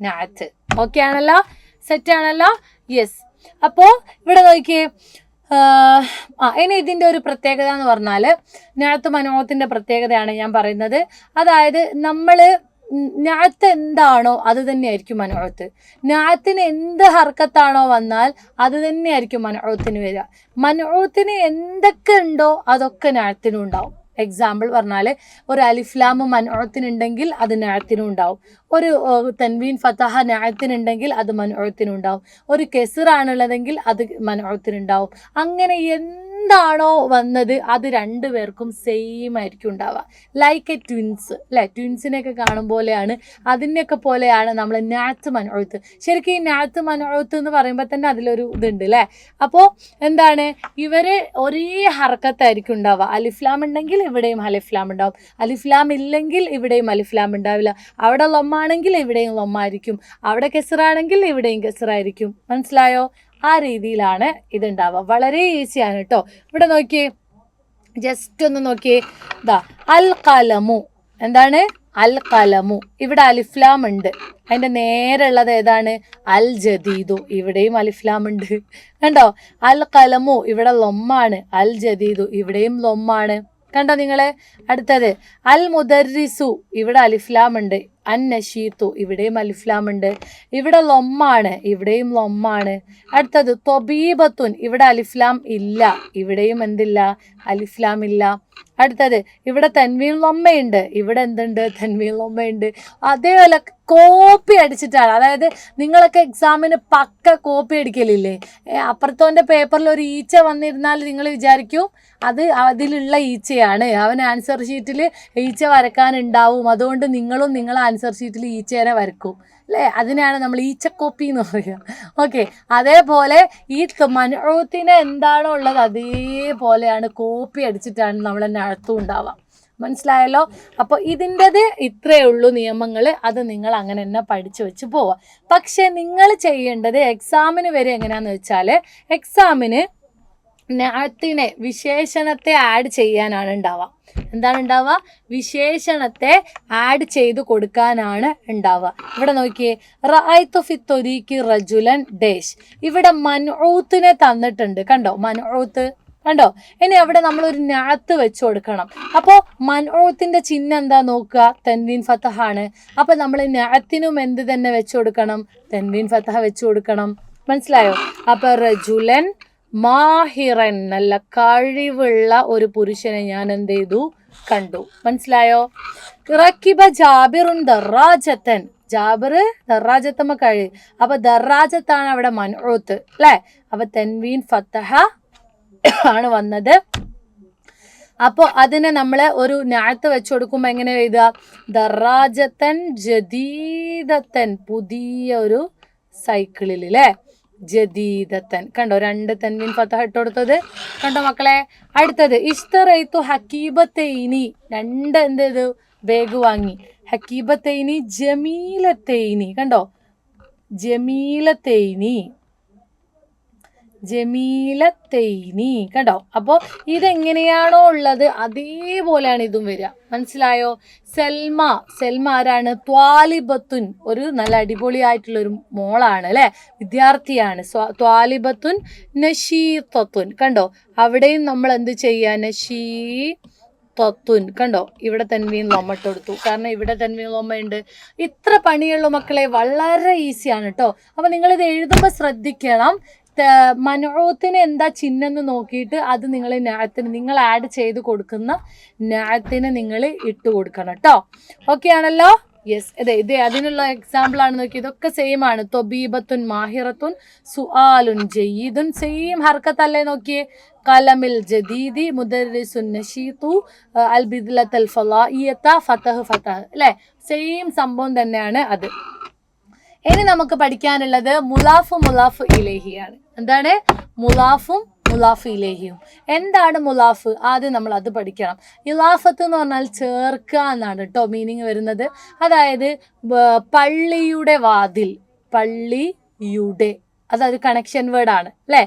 നാഅത്ത്. ഓക്കെ ആണല്ലോ? സെറ്റ് ആണല്ലോ? യെസ്. അപ്പോൾ ഇവിടെ നോക്കിയേ, ഇനി ഇതിൻ്റെ ഒരു പ്രത്യേകത എന്ന് പറഞ്ഞാൽ നാഅത്ത് മൻഊത്തിന്റെ പ്രത്യേകതയാണ് ഞാൻ പറയുന്നത്. അതായത് നമ്മൾ നാഅത്ത് എന്താണോ അത് തന്നെയായിരിക്കും മൻഊത്ത്. നാഅത്തിന് എന്ത് ഹർക്കത്താണോ വന്നാൽ അത് തന്നെയായിരിക്കും മൻഊത്തിന് വരിക. മൻഊത്തിന് എന്തൊക്കെ ഉണ്ടോ അതൊക്കെ നാഅത്തിനും ഉണ്ടാവും. എക്സാമ്പിൾ പറഞ്ഞാൽ ഒരു അലിഫ്ലാം മൻഊത്തിനുണ്ടെങ്കിൽ അത് നാഅത്തിനും ഉണ്ടാവും. ഒരു തൻവീൻ ഫതഹ നാഅത്തിനുണ്ടെങ്കിൽ അത് മൻഊത്തിനും ഉണ്ടാവും. ഒരു കെസ്റാണുള്ളതെങ്കിൽ അത് മൻഊത്തിനുണ്ടാവും. അങ്ങനെ എന്താണോ വന്നത് അത് രണ്ടുപേർക്കും സെയിം ആയിരിക്കും ഉണ്ടാവുക. ലൈക്ക് എ ട്വിൻസ് അല്ലേ, ട്വിൻസിനെയൊക്കെ കാണും പോലെയാണ്, അതിനെയൊക്കെ പോലെയാണ് നമ്മൾ നാത്ത് മനോഴത്ത്. ശരിക്കും ഈ നാത്ത് മനോഴത്ത് എന്ന് പറയുമ്പോൾ തന്നെ അതിലൊരു ഇതുണ്ട് അല്ലേ. അപ്പോൾ എന്താണ്, ഇവർ ഒരേ ഹർക്കത്തായിരിക്കും ഉണ്ടാവുക. അലിഫ്ലാം ഉണ്ടെങ്കിൽ ഇവിടെയും അലിഫ്ലാം ഉണ്ടാവും, അലിഫ്ലാം ഇല്ലെങ്കിൽ ഇവിടെയും അലിഫ്ലാം ഉണ്ടാവില്ല. അവിടെ ലൊമ്മാണെങ്കിൽ ഇവിടെയും ലൊമ്മായിരിക്കും, അവിടെ കെസറാണെങ്കിൽ ഇവിടെയും കെസറായിരിക്കും. മനസ്സിലായോ? ആ രീതിയിലാണ് ഇതുണ്ടാവുക. വളരെ ഈസിയാണ് കേട്ടോ. ഇവിടെ നോക്കിയേ, ജസ്റ്റ് ഒന്ന് നോക്കിയേ, ഇതാ അൽ കലമു. എന്താണ്? അൽ കലമു. ഇവിടെ അലിഫ്ലാം ഉണ്ട്, അതിൻ്റെ നേരെ ഉള്ളത് ഏതാണ്? അൽ ജദീദു. ഇവിടെയും അലിഫ്ലാം ഉണ്ട്, കണ്ടോ? അൽ കലമു ഇവിടെ ലൊമ്മാണ്, അൽ ജദീദു ഇവിടെയും ലൊമ്മാണ്, കണ്ടോ നിങ്ങള്? അടുത്തത് അൽ മുദർരിസു, ഇവിടെ അലിഫ്ലാം ഉണ്ട്. അൻ നഷീത്തു, ഇവിടെയും അലിഫ്ലാം ഉണ്ട്. ഇവിടെ ലൊമ്മാണ്, ഇവിടെയും ലൊമ്മാണ്. അടുത്തത് തൊബീബത്തുൻ, ഇവിടെ അലിഫ്ലാം ഇല്ല, ഇവിടെയും എന്തില്ല? അലിഫ്ലാം ഇല്ല. അടുത്തത് ഇവിടെ തൻവീൻ ലൊമ്മയുണ്ട്, ഇവിടെ എന്തുണ്ട്? തൻവീൻ ലൊമ്മയുണ്ട്. അതേപോലെ കോപ്പി അടിച്ചിട്ടാണ്, അതായത് നിങ്ങളൊക്കെ എക്സാമിന് പക്ക കോപ്പി അടിക്കലില്ലേ? അപ്പുറത്തോൻ്റെ പേപ്പറിൽ ഒരു ഈച്ച വന്നിരുന്നാൽ നിങ്ങൾ വിചാരിക്കും അത് അതിലുള്ള ഈച്ചയാണ്, അവൻ ആൻസർ ഷീറ്റിൽ ഈച്ച വരക്കാനുണ്ടാവും, അതുകൊണ്ട് നിങ്ങളും നിങ്ങളെ ആൻസർ ഷീറ്റിൽ ഈച്ചേനെ വരക്കും അല്ലേ? അതിനാണ് നമ്മൾ ഈച്ചക്കോപ്പി എന്ന് പറയുക. ഓക്കെ, അതേപോലെ ഈ മനോഴത്തിന് എന്താണോ ഉള്ളത് അതേപോലെയാണ് കോപ്പി അടിച്ചിട്ടാണ് നമ്മൾ നടത്തും ഉണ്ടാവുക. മനസ്സിലായല്ലോ? അപ്പോൾ ഇതിൻ്റെത് ഇത്രയേ ഉള്ളൂ നിയമങ്ങൾ, അത് നിങ്ങൾ അങ്ങനെ തന്നെ പഠിച്ചു വെച്ച് പോവുക. പക്ഷേ നിങ്ങൾ ചെയ്യേണ്ടത് എക്സാമിന് വരെ എങ്ങനെയാണെന്ന് വെച്ചാൽ, എക്സാമിന് നാത്തിനെ വിശേഷണത്തെ ആഡ് ചെയ്യാനാണ് ഉണ്ടാവുക. എന്താണ് ഉണ്ടാവുക? വിശേഷണത്തെ ആഡ് ചെയ്ത് കൊടുക്കാനാണ് ഉണ്ടാവുക. ഇവിടെ നോക്കിയേ, റഅയ്തു ഫി ത്വരീഖി റജുലൻ ഡേഷ്. ഇവിടെ മൻഊത്തിനെ തന്നിട്ടുണ്ട്, കണ്ടോ? മൻഊത്ത് കണ്ടോ? ഇനി അവിടെ നമ്മളൊരു നാത്ത് വെച്ച് കൊടുക്കണം. അപ്പോൾ മൻഊത്തിൻ്റെ ചിഹ്നം എന്താ നോക്കുക? തൻവീൻ ഫതഹാണ്. അപ്പോൾ നമ്മൾ നാത്തിനും എന്ത് തന്നെ വെച്ച് കൊടുക്കണം? തൻവീൻ ഫതഹ വെച്ച് കൊടുക്കണം. മനസ്സിലായോ? അപ്പോൾ റജുലൻ മാഹിറൻ, നല്ല കഴിവുള്ള ഒരു പുരുഷനെ ഞാൻ എന്ത് ചെയ്തു? കണ്ടു. മനസ്സിലായോ? റക്കിബ ജാബിറുൻ ദറാജത്തൻ, ജാബിർ ദറാജത്തമ്മ കഴി, അപ്പൊ ദറാജത്താണ് അവിടെ മൻഊത്ത് അല്ലേ? അപ്പൊ തൻവീൻ ഫതഹ ആണ് വന്നത്. അപ്പോൾ അതിനെ നമ്മൾ ഒരു നാത്ത് വെച്ച് കൊടുക്കുമ്പോൾ എങ്ങനെ എഴുതുക? ദറാജത്തൻ ജദീദത്തൻ, പുതിയ ഒരു സൈക്കിളിൽ അല്ലേ? ജദീദത്തൻ, കണ്ടോ? രണ്ട് തൻവീൻ ഫതഹ ഇട്ട് കൊടുത്തത്, കണ്ടോ മക്കളെ? അടുത്തത് ഇഷ്തറൈത്തു ഹക്കീബത്തൈനി, രണ്ട് എന്ത് ചെയ്തു? ബാഗ് വാങ്ങി. ഹക്കീബത്തൈനി ജമീലത്തൈനി, കണ്ടോ? ജമീലത്തൈനി, ജമീലത്തൈനി, കണ്ടോ? അപ്പോൾ ഇതെങ്ങനെയാണോ ഉള്ളത് അതേപോലെയാണ് ഇതും വരിക. മനസ്സിലായോ? സെൽമ, സെൽമ ആരാണ്? ത്വാലിബത്തുൻ, ഒരു നല്ല അടിപൊളിയായിട്ടുള്ളൊരു മോളാണ് അല്ലേ? വിദ്യാർത്ഥിയാണ്. ത്വാലിബത്തുൻ നഷീത്തത്തുൻ, കണ്ടോ? അവിടെയും നമ്മൾ എന്ത് ചെയ്യുക? നഷീത്തത്തുൻ, കണ്ടോ? ഇവിടെ തൻവീൻ ലൊമ്മ ഇട്ട് കൊടുത്തു, കാരണം ഇവിടെ തൻവീൻ ലൊമ്മയുണ്ട്. ഇത്ര പണിയുള്ള മക്കളെ, വളരെ ഈസിയാണ് കേട്ടോ. അപ്പോൾ നിങ്ങളിത് എഴുതുമ്പോൾ ശ്രദ്ധിക്കണം, മനോത്തിന് എന്താ ചിഹ്നം എന്ന് നോക്കിയിട്ട് അത് നിങ്ങൾ നാത്തിന്, നിങ്ങൾ ആഡ് ചെയ്ത് കൊടുക്കുന്ന നാത്തിന് നിങ്ങൾ ഇട്ട് കൊടുക്കണം കേട്ടോ. ഓക്കെ ആണല്ലോ? യെസ്, ഇത് അതിനുള്ള എക്സാമ്പിൾ ആണ്. നോക്കി, ഇതൊക്കെ സെയിം ആണ്. തൊബീബത്തുൻ മാഹിറത്തുൻ സുആലുൻ ജയ്യിദുൻ, സെയിം ഹർക്കത്തല്ലേ? നോക്കിയേ, കലമിൽ ജദീദി മുദർരിസുൻ നഷീതു അൽ ബിദ്ലത്തൽ ഫളായിയത ഫതഹ് ഫതഹ് അല്ലേ? സെയിം സംഭവം തന്നെയാണ് അത്. ഇനി നമുക്ക് പഠിക്കാനുള്ളത് മുലാഫ് മുലാഫ് ഇലൈഹിയാണ്. എന്താണ്? മുലാഫും മുലാഫ് ഇലൈഹിയും. എന്താണ് മുലാഫ്? ആദ്യം നമ്മൾ അത് പഠിക്കണം. ഇലാഫത്ത് എന്ന് പറഞ്ഞാൽ ചേർക്കുക എന്നാണ് കേട്ടോ മീനിങ് വരുന്നത്. അതായത് പള്ളിയുടെ വാതിൽ, പള്ളിയുടെ, അതൊരു കണക്ഷൻ വേർഡാണ് അല്ലേ?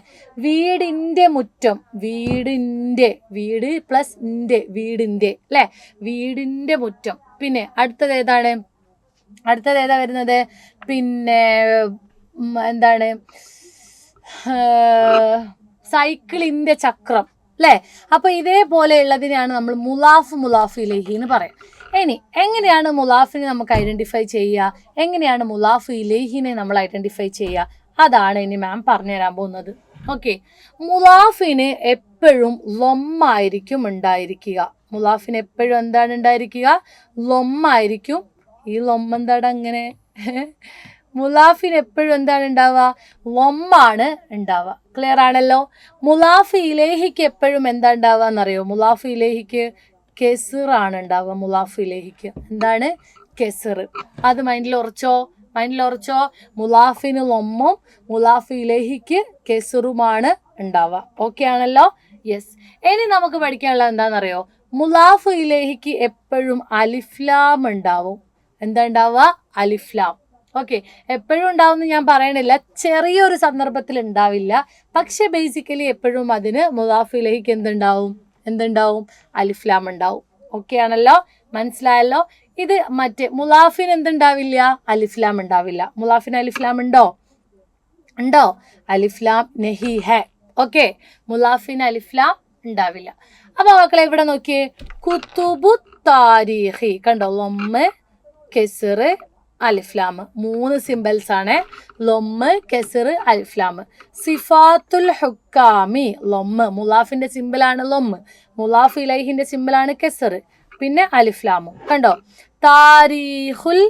വീടിൻ്റെ മുറ്റം, വീടിൻ്റെ, വീട് പ്ലസ് ഇൻ്റെ, വീടിൻ്റെ അല്ലേ? വീടിൻ്റെ മുറ്റം. പിന്നെ അടുത്തത് ഏതാണ്? അടുത്തത് ഏതാ വരുന്നത്? പിന്നെ എന്താണ്? സൈക്കിളിൻ്റെ ചക്രം അല്ലേ? അപ്പോൾ ഇതേപോലെയുള്ളതിനെയാണ് നമ്മൾ മുലാഫ് മുലാഫ് ഇലൈഹി എന്ന് പറയാം. ഇനി എങ്ങനെയാണ് മുലാഫിനെ നമുക്ക് ഐഡൻറ്റിഫൈ ചെയ്യുക? എങ്ങനെയാണ് മുലാഫ് ഇലൈഹിനെ നമ്മൾ ഐഡൻറ്റിഫൈ ചെയ്യുക? അതാണ് ഇനി മാം പറഞ്ഞു തരാൻ പോകുന്നത്. ഓക്കെ, മുലാഫിന് എപ്പോഴും ലൊമ്മായിരിക്കും ഉണ്ടായിരിക്കുക. മുലാഫിന് എപ്പോഴും എന്താണ് ഉണ്ടായിരിക്കുക? ലൊമ്മായിരിക്കും. ഈ ലൊമ്മ എന്താടാ അങ്ങനെ? മുലാഫിന് എപ്പോഴും എന്താണ് ഉണ്ടാവുക? ലൊമ്മാണ് ഉണ്ടാവുക. ക്ലിയർ ആണല്ലോ. മുലാഫ് ഇലേഹിക്ക് എപ്പോഴും എന്താ ഉണ്ടാവുക എന്നറിയോ? മുലാഫ് ഇലേഹിക്ക് കെസിറാണ് ഉണ്ടാവുക. മുലാഫ് ഇലേഹിക്ക് എന്താണ്? കെസിർ. അത് മൈൻഡിൽ ഉറച്ചോ? മുലാഫിന് ലൊമ്മും മുലാഫ് ഇലേഹിക്ക് കെസിറുമാണ് ഉണ്ടാവുക. ഓക്കെ ആണല്ലോ? യെസ്. ഇനി നമുക്ക് പഠിക്കാനുള്ളത് എന്താണെന്നറിയോ? മുലാഫ് ഇലേഹിക്ക് എപ്പോഴും അലിഫ്ലാം ഉണ്ടാവും. എന്താ ഉണ്ടാവുക? അലിഫ്ലാം. ഓക്കെ, എപ്പോഴും ഉണ്ടാവും ഞാൻ പറയണില്ല, ചെറിയൊരു സന്ദർഭത്തിൽ ഉണ്ടാവില്ല. പക്ഷെ ബേസിക്കലി എപ്പോഴും അതിന് മുലാഫ് ഇലേഹിക്ക് എന്തുണ്ടാവും? അലിഫ്ലാം ഉണ്ടാവും. ഓക്കെ ആണല്ലോ? മനസ്സിലായല്ലോ? ഇത് മറ്റേ മുലാഫിന് എന്തുണ്ടാവില്ല? അലിഫ്ലാം ഉണ്ടാവില്ല. മുലാഫിന് അലിഫ്ലാം ഉണ്ടോ? അലിഫ്ലാം നഹി ഹെ. ഓക്കെ, മുലാഫിന് അലിഫ്ലാം ഉണ്ടാവില്ല. അപ്പൊ മക്കളെ ഇവിടെ നോക്കിയേ, കുത്തുബു താരീഖി കണ്ടോ? ലൊമ്മ്, കെസിർ, അലിഫ്ലാം. 3 സിമ്പിൾസ് ആണ്. ലൊമ്മ്, കെസിർ, അലിഫ്ലാം. സിഫാത്തുൽ ഹുക്കാമി ലൊമ്മ്, മുലാഫിന്റെ സിമ്പിളാണ് ലൊമ്മ്. മുലാഫ് ഇലൈഹിന്റെ സിമ്പിളാണ് കെസിർ, പിന്നെ അലിഫ്ലാമും. കണ്ടോ? താരീഖുൽ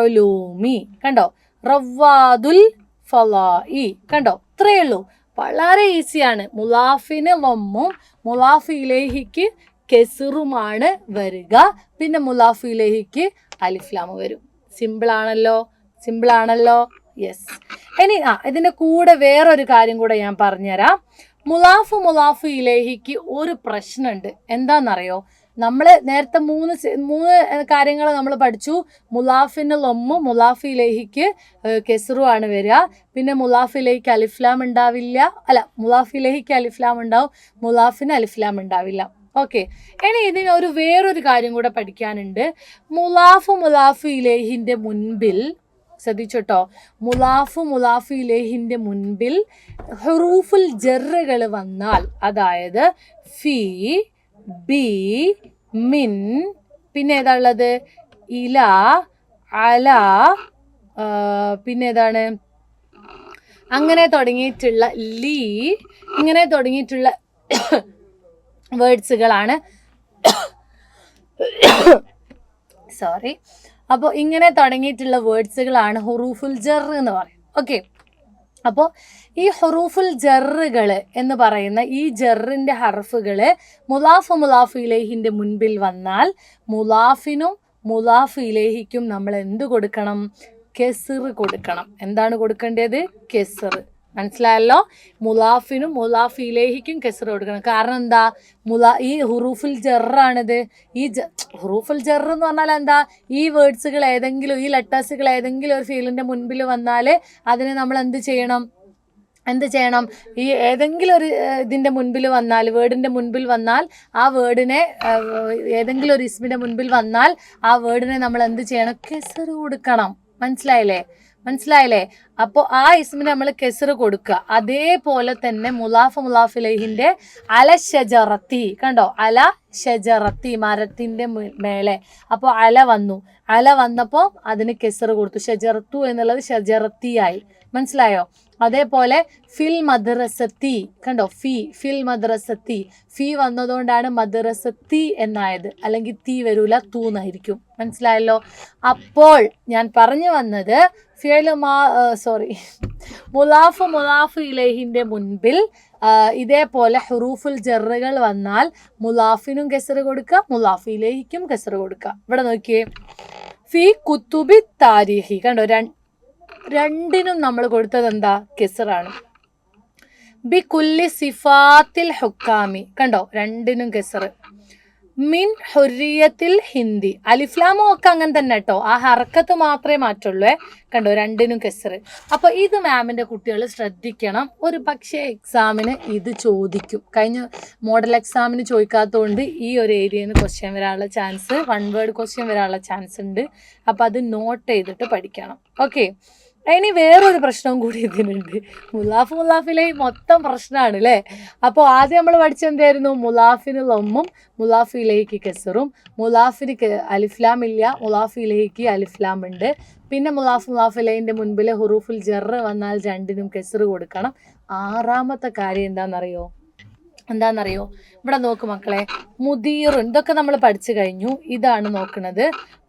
ഉലൂമി കണ്ടോ? റവാദുൽ ഫലാഇ കണ്ടോ? ഇത്രയേ ഉള്ളൂ. വളരെ ഈസിയാണ്. മുലാഫിന് ലൊമ്മും മുലാഫ് ഇലൈഹിക്ക് കെസിറുമാണ് വരിക. പിന്നെ മുലാഫ് ഇലൈഹിക്ക് അലിഫ്ലാം വരും. സിമ്പിൾ ആണല്ലോ? യെസ്. ഇനി ഇതിന്റെ കൂടെ വേറൊരു കാര്യം കൂടെ ഞാൻ പറഞ്ഞുതരാം. മുലാഫ് ഇലൈഹിക്ക് ഒരു പ്രശ്നമുണ്ട്. എന്താണെന്നറിയോ? നമ്മൾ നേരത്തെ മൂന്ന് കാര്യങ്ങൾ നമ്മൾ പഠിച്ചു. മുലാഫിന് ലൊമ്മും മുലാഫ് ഇലൈഹിക്ക് കെസിറും ആണ് വരിക. പിന്നെ മുലാഫ് ഇലൈഹിക്ക് അലിഫ്ലാം ഉണ്ടാവില്ല. മുലാഫ് ഇലൈഹിക്ക് അലിഫ്ലാം ഉണ്ടാവും, മുലാഫിന് അലിഫ്ലാം ഉണ്ടാവില്ല. ഓക്കെ, ഇനി ഇതിന് വേറൊരു കാര്യം കൂടെ പഠിക്കാനുണ്ട്. മുലാഫ് ഇലൈഹിന്റെ മുൻപിൽ ശ്രദ്ധിച്ചോട്ടോ, മുലാഫ് ഇലൈഹിന്റെ മുൻപിൽ ഹുറൂഫുൽ ജറുകൾ വന്നാൽ, അതായത് ഫി, ബി, മിൻ, പിന്നെ ഏതാ ഉള്ളത്? ഇല, അല, പിന്നെ ഏതാണ്? അങ്ങനെ തുടങ്ങിയിട്ടുള്ള ലീ, ഇങ്ങനെ തുടങ്ങിയിട്ടുള്ള വേർഡ്സുകളാണ്. സോറി. അപ്പോൾ ഇങ്ങനെ തുടങ്ങിയിട്ടുള്ള വേർഡ്സുകളാണ് ഹുറൂഫുൽ ജർ എന്ന് പറയും. ഓക്കെ, അപ്പോൾ ഈ ഹുറൂഫുൽ ജറുകൾ എന്ന് പറയുന്ന ഈ ജറിൻ്റെ ഹർഫുകൾ മുലാഫ് ഇലൈഹിൻ്റെ മുൻപിൽ വന്നാൽ മുലാഫിനും മുലാഫ് ഇലൈഹിക്കും നമ്മൾ എന്ത് കൊടുക്കണം? കെസിർ കൊടുക്കണം. എന്താണ് കൊടുക്കേണ്ടത്? കെസിർ. മനസ്സിലായല്ലോ? മുലാഫിനും മുലാഫ് ഇലൈഹിക്കും കെസിർ കൊടുക്കണം. കാരണം എന്താ? ഈ ഹുറൂഫുൽ ജറാണിത്. ഹുറൂഫുൽ ജർ എന്ന് പറഞ്ഞാൽ എന്താ? ഈ വേർഡ്സുകൾ ഏതെങ്കിലും, ഈ ലെറ്റേഴ്സുകൾ ഏതെങ്കിലും ഒരു ഫീലിൻ്റെ മുൻപിൽ വന്നാൽ അതിനെ നമ്മൾ എന്ത് ചെയ്യണം? ഈ ഏതെങ്കിലും ഒരു ഇതിൻ്റെ മുൻപിൽ വന്നാൽ, വേർഡിൻ്റെ മുൻപിൽ വന്നാൽ, ആ വേർഡിനെ ഏതെങ്കിലും ഒരു ഇസ്മിൻ്റെ മുൻപിൽ വന്നാൽ ആ വേർഡിനെ നമ്മൾ എന്ത് ചെയ്യണം? കെസിർ കൊടുക്കണം. മനസ്സിലായില്ലേ? അപ്പോൾ ആ ഇസ്മിന് നമ്മൾ കെസിർ കൊടുക്കുക. അതേപോലെ തന്നെ മുലാഫ് ഇലൈഹിന്റെ അല ഷജറത്തി കണ്ടോ? അല ഷജറത്തി, മരത്തിന്റെ മേലെ. അപ്പോൾ അല വന്നപ്പോൾ അതിന് കെസിർ കൊടുത്തു. ഷജറത്തു എന്നുള്ളത് ഷജറത്തിയായി. മനസ്സിലായോ? അതേപോലെ ഫിൽ മദ്രസത്തി കണ്ടോ? ഫിൽ മദ്രസത്തി, ഫി വന്നതുകൊണ്ടാണ് മദ്രസത്തി എന്നായത്. അല്ലെങ്കിൽ തീ വരൂല, തൂന്നായിരിക്കും. മനസ്സിലായല്ലോ? അപ്പോൾ ഞാൻ പറഞ്ഞു വന്നത് മുലാഫ് ഇലൈഹിന്റെ മുൻപിൽ ഇതേപോലെ ഹുറൂഫുൽ ജറുകൾ വന്നാൽ മുലാഫിനും കെസർ കൊടുക്കുക, മുലാഫ് ഇലൈഹിക്കും കെസർ കൊടുക്കുക. ഇവിടെ നോക്കിയേ, ഫി കുത്തുബി താരീഖി കണ്ടോ? രണ്ടിനും നമ്മൾ കൊടുത്തത് എന്താ? കെസറാണ്. ബി കുല്ലി സിഫാത്തിൽ ഹുക്കാമി കണ്ടോ? രണ്ടിനും കെസർ. മിൻ ഹുറിയത്തിൽ ഹിന്ദി, അലിഫ്ലാമും ഒക്കെ അങ്ങനെ തന്നെ കേട്ടോ. ആ ഹർക്കത്ത് മാത്രമേ മാറ്റുള്ളൂ. കണ്ടോ? രണ്ടിനും കെസർ. അപ്പോൾ ഇത് മാമിൻ്റെ കുട്ടികൾ ശ്രദ്ധിക്കണം. ഒരു പക്ഷേ എക്സാമിന് ഇത് ചോദിക്കും. കഴിഞ്ഞ മോഡൽ എക്സാമിന് ചോദിക്കാത്തതുകൊണ്ട് ഈ ഒരു ഏരിയയിൽ നിന്ന് ക്വസ്റ്റ്യൻ വരാനുള്ള ചാൻസ്, 1 വേർഡ് ക്വസ്റ്റ്യൻ വരാനുള്ള ചാൻസ് ഉണ്ട്. അപ്പോൾ അത് നോട്ട് ചെയ്തിട്ട് പഠിക്കണം. ഓക്കെ, ഇനി വേറൊരു പ്രശ്നവും കൂടി ഇതിനുണ്ട്. മുലാഫിലെ മൊത്തം പ്രശ്നമാണ് അല്ലേ? അപ്പോൾ ആദ്യം നമ്മൾ പഠിച്ചെന്തായിരുന്നു? മുലാഫിന് ലൊമ്മും മുലാഫ് ഇലൈഹിക്ക് കെസറും. മുലാഫിന് അലിഫ്ലാം ഇല്ല, മുലാഫ് ഇലൈഹിക്ക് അലിഫ്ലാം ഉണ്ട്. പിന്നെ മുലാഫ് ഇലൈഹിൻ്റെ മുൻപിൽ ഹുറൂഫുൽ ജർ വന്നാൽ രണ്ടിനും കെസർ കൊടുക്കണം. 6ാമത്തെ കാര്യം എന്താണെന്നറിയോ? ഇവിടെ നോക്ക് മക്കളെ, മുദീറുൻ, ഇതൊക്കെ നമ്മൾ പഠിച്ചു കഴിഞ്ഞു. ഇതാണ് നോക്കുന്നത്.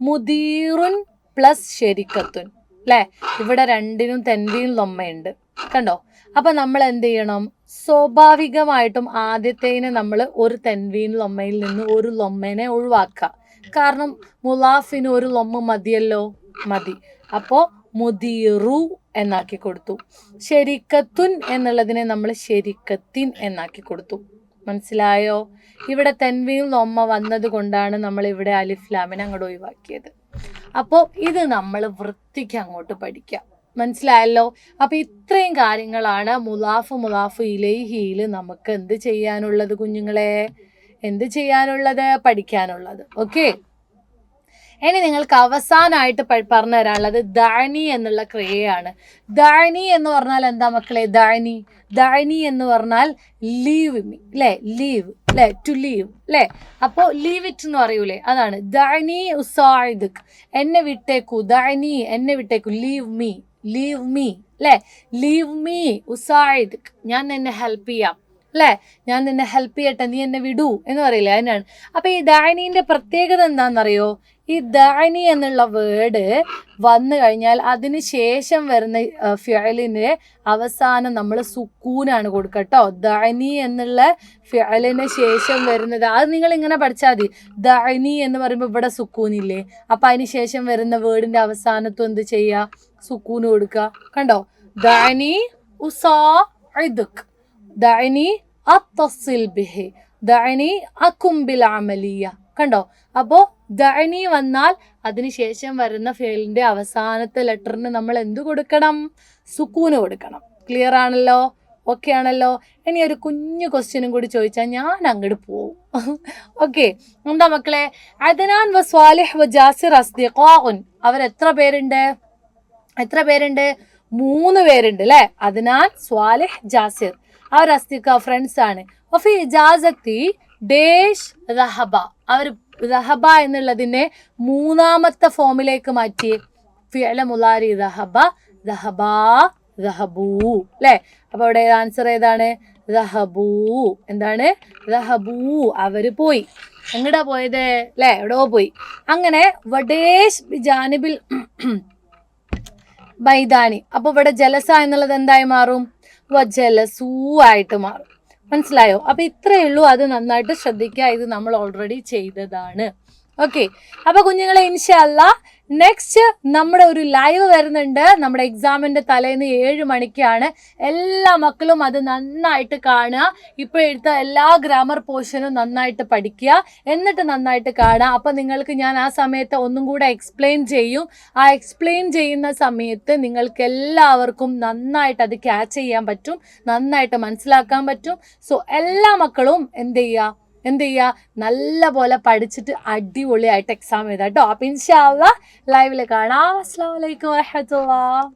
മുദീറുൻ പ്ലസ് ശരിക്കത്തുൻ. അല്ലേ? ഇവിടെ രണ്ടിനും തെൻവീൻ ലൊമ്മയുണ്ട്, കണ്ടോ? അപ്പൊ നമ്മൾ എന്ത് ചെയ്യണം? സ്വാഭാവികമായിട്ടും ആദ്യത്തേന് നമ്മൾ ഒരു തെൻവീൻ ലൊമ്മയിൽ നിന്ന് ഒരു ലൊമ്മനെ ഒഴിവാക്കുക. കാരണം മുലാഫിന് ഒരു ലൊമ്മ മതിയല്ലോ, മതി. അപ്പോ മുദീറു എന്നാക്കി കൊടുത്തു. ശരിക്കത്തുൻ എന്നുള്ളതിനെ നമ്മൾ ശരിക്കത്തിൻ എന്നാക്കി കൊടുത്തു. മനസ്സിലായോ? ഇവിടെ തെൻവീൻ ലൊമ്മ വന്നത് കൊണ്ടാണ് നമ്മൾ ഇവിടെ അലിഫ് ലാമിനെ അങ്ങോട്ട് ഒഴിവാക്കിയത്. അപ്പോൾ ഇത് നമ്മൾ വൃത്തിക്ക് അങ്ങോട്ട് പഠിക്കാം. മനസ്സിലായല്ലോ? അപ്പൊ ഇത്രയും കാര്യങ്ങളാണ് മുലാഫ് ഇലൈഹിയിൽ നമുക്ക് എന്ത് ചെയ്യാനുള്ളത് കുഞ്ഞുങ്ങളെ? എന്ത് ചെയ്യാനുള്ളത്? പഠിക്കാനുള്ളത്. ഓക്കെ, ഇനി നിങ്ങൾക്ക് അവസാനമായിട്ട് പറഞ്ഞു തരാനുള്ളത് ദഅനി എന്നുള്ള ക്രിയയാണ്. ദഅനി എന്ന് പറഞ്ഞാൽ എന്താ മക്കളെ? ദഅനി എന്ന് പറഞ്ഞാൽ ലീവ് മീ, അല്ലേ? ലീവ്, അല്ലേ? ടു ലീവ്, അല്ലേ? അപ്പോൾ ലീവ് ഇറ്റ് എന്ന് പറയൂലേ, അതാണ് ദഅനി ഉസാഇദുക്, എന്നെ വിട്ടേക്കൂ. ദഅനി, എന്നെ വിട്ടേക്കൂ. ലീവ് മീ, അല്ലേ? ലീവ് മീ ഉസാഇദുക്, ഞാൻ നിന്നെ ഹെൽപ്പ് ചെയ്യാം, അല്ലേ? ഞാൻ നിന്നെ ഹെൽപ്പ് ചെയ്യട്ടെ, നീ എന്നെ വിടൂ എന്ന് പറയില്ലേ, അതിനാണ്. അപ്പൊ ഈ ദഅനീന്റെ പ്രത്യേകത എന്താണെന്നറിയോ? ഈ ദഅനി എന്നുള്ള വേർഡ് വന്നു കഴിഞ്ഞാൽ അതിന് ശേഷം വരുന്ന ഫിഅലിന് അവസാനം നമ്മൾ സുക്കൂനാണ് കൊടുക്കട്ടോ. ദഅനി എന്നുള്ള ഫിഅലിന് ശേഷം വരുന്നത് അത് നിങ്ങൾ ഇങ്ങനെ പഠിച്ചാൽ മതി. ദഅനി എന്ന് പറയുമ്പോൾ ഇവിടെ സുക്കൂനില്ലേ, അപ്പൊ അതിന് ശേഷം വരുന്ന വേർഡിന്റെ അവസാനത്തും എന്ത് ചെയ്യുക? സുക്കൂന് കൊടുക്കുക. കണ്ടോ? ദഅനി ഉസാഇദുക്, ദഅനി അത്തസിൽ ബിഹി, ദഅനി അകും ബിൽ അമലിയ. കണ്ടോ? അപ്പോൾ ദഅനി വന്നാൽ അതിനുശേഷം വരുന്ന ഫെയിലിന്റെ അവസാനത്തെ ലെറ്ററിന് നമ്മൾ എന്ത് കൊടുക്കണം? സുക്കൂന് കൊടുക്കണം. ക്ലിയർ ആണല്ലോ? ഓക്കെ ആണല്ലോ? ഇനി ഒരു കുഞ്ഞു ക്വസ്റ്റ്യനും കൂടി ചോദിച്ചാൽ ഞാൻ അങ്ങോട്ട് പോവും. ഓക്കെ, എന്താ മക്കളെ? അദ്നാൻ വ സ്വാലിഹ് വ ജാസിർ അസ്ദിഖാഉൻ, അവർ എത്ര പേരുണ്ട്? 3 പേരുണ്ട്, അല്ലേ? അദ്നാൻ, സ്വാലിഹ്, ജാസിർ, അവർ അസ്ദിഖ ഫ്രണ്ട്സ് ആണ്. വഫി ഇജാസത്തി ഡേഷ് റഹബ, അവർ റഹബ എന്നുള്ളതിനെ 3ാമത്തെ ഫോമിലേക്ക് മാറ്റി. ഫിഅല മുലാരി റഹബ, റഹബാ, റഹബൂ, അല്ലേ? അപ്പൊ അവിടെ ആൻസർ ഏതാണ്? റഹബൂ. എന്താണ്? റഹബൂ, അവര് പോയി. എങ്ങടാ പോയത്? അല്ലേ? എവിടെയോ പോയി. അങ്ങനെ വഡേഷ് ജാനിബിൽ മൈതാനി, അപ്പൊ ഇവിടെ ജലസ എന്നുള്ളത് എന്തായി മാറും? വജലസൂ ആയിട്ട് മാറും. മനസ്സിലായോ? അപ്പൊ ഇത്രയേ ഉള്ളൂ. അത് നന്നായിട്ട് ശ്രദ്ധിക്കുക. ഇത് നമ്മൾ ഓൾറെഡി ചെയ്തതാണ്. ഓക്കെ, അപ്പൊ കുഞ്ഞുങ്ങളെ ഇൻഷാ അല്ലാ നെക്സ്റ്റ് നമ്മുടെ ഒരു ലൈവ് വരുന്നുണ്ട്. നമ്മുടെ എക്സാമിന്റെ തലേന്ന് 7 മണിക്കാണ്. എല്ലാ മക്കളും അത് നന്നായിട്ട് കാണുക. ഇപ്പോൾ എടുത്ത എല്ലാ ഗ്രാമർ പോർഷനും നന്നായിട്ട് പഠിക്കുക, എന്നിട്ട് നന്നായിട്ട് കാണുക. അപ്പൊ നിങ്ങൾക്ക് ഞാൻ ആ സമയത്ത് ഒന്നും കൂടെ എക്സ്പ്ലെയിൻ ചെയ്യും. ആ എക്സ്പ്ലെയിൻ ചെയ്യുന്ന സമയത്ത് നിങ്ങൾക്ക് എല്ലാവർക്കും നന്നായിട്ട് അത് ക്യാച്ച് ചെയ്യാൻ പറ്റും, നന്നായിട്ട് മനസ്സിലാക്കാൻ പറ്റും. സോ എല്ലാ മക്കളും എന്ത് ചെയ്യുക? നല്ല പോലെ പഠിച്ചിട്ട് അടിപൊളിയായിട്ട് എക്സാം എഴുതാം കേട്ടോ. അപ്പൊ ഇൻഷാ അല്ലാഹ് ലൈവില് കാണാം. അസ്സലാമു അലൈക്കും വറഹ്മത്തുള്ളാഹി.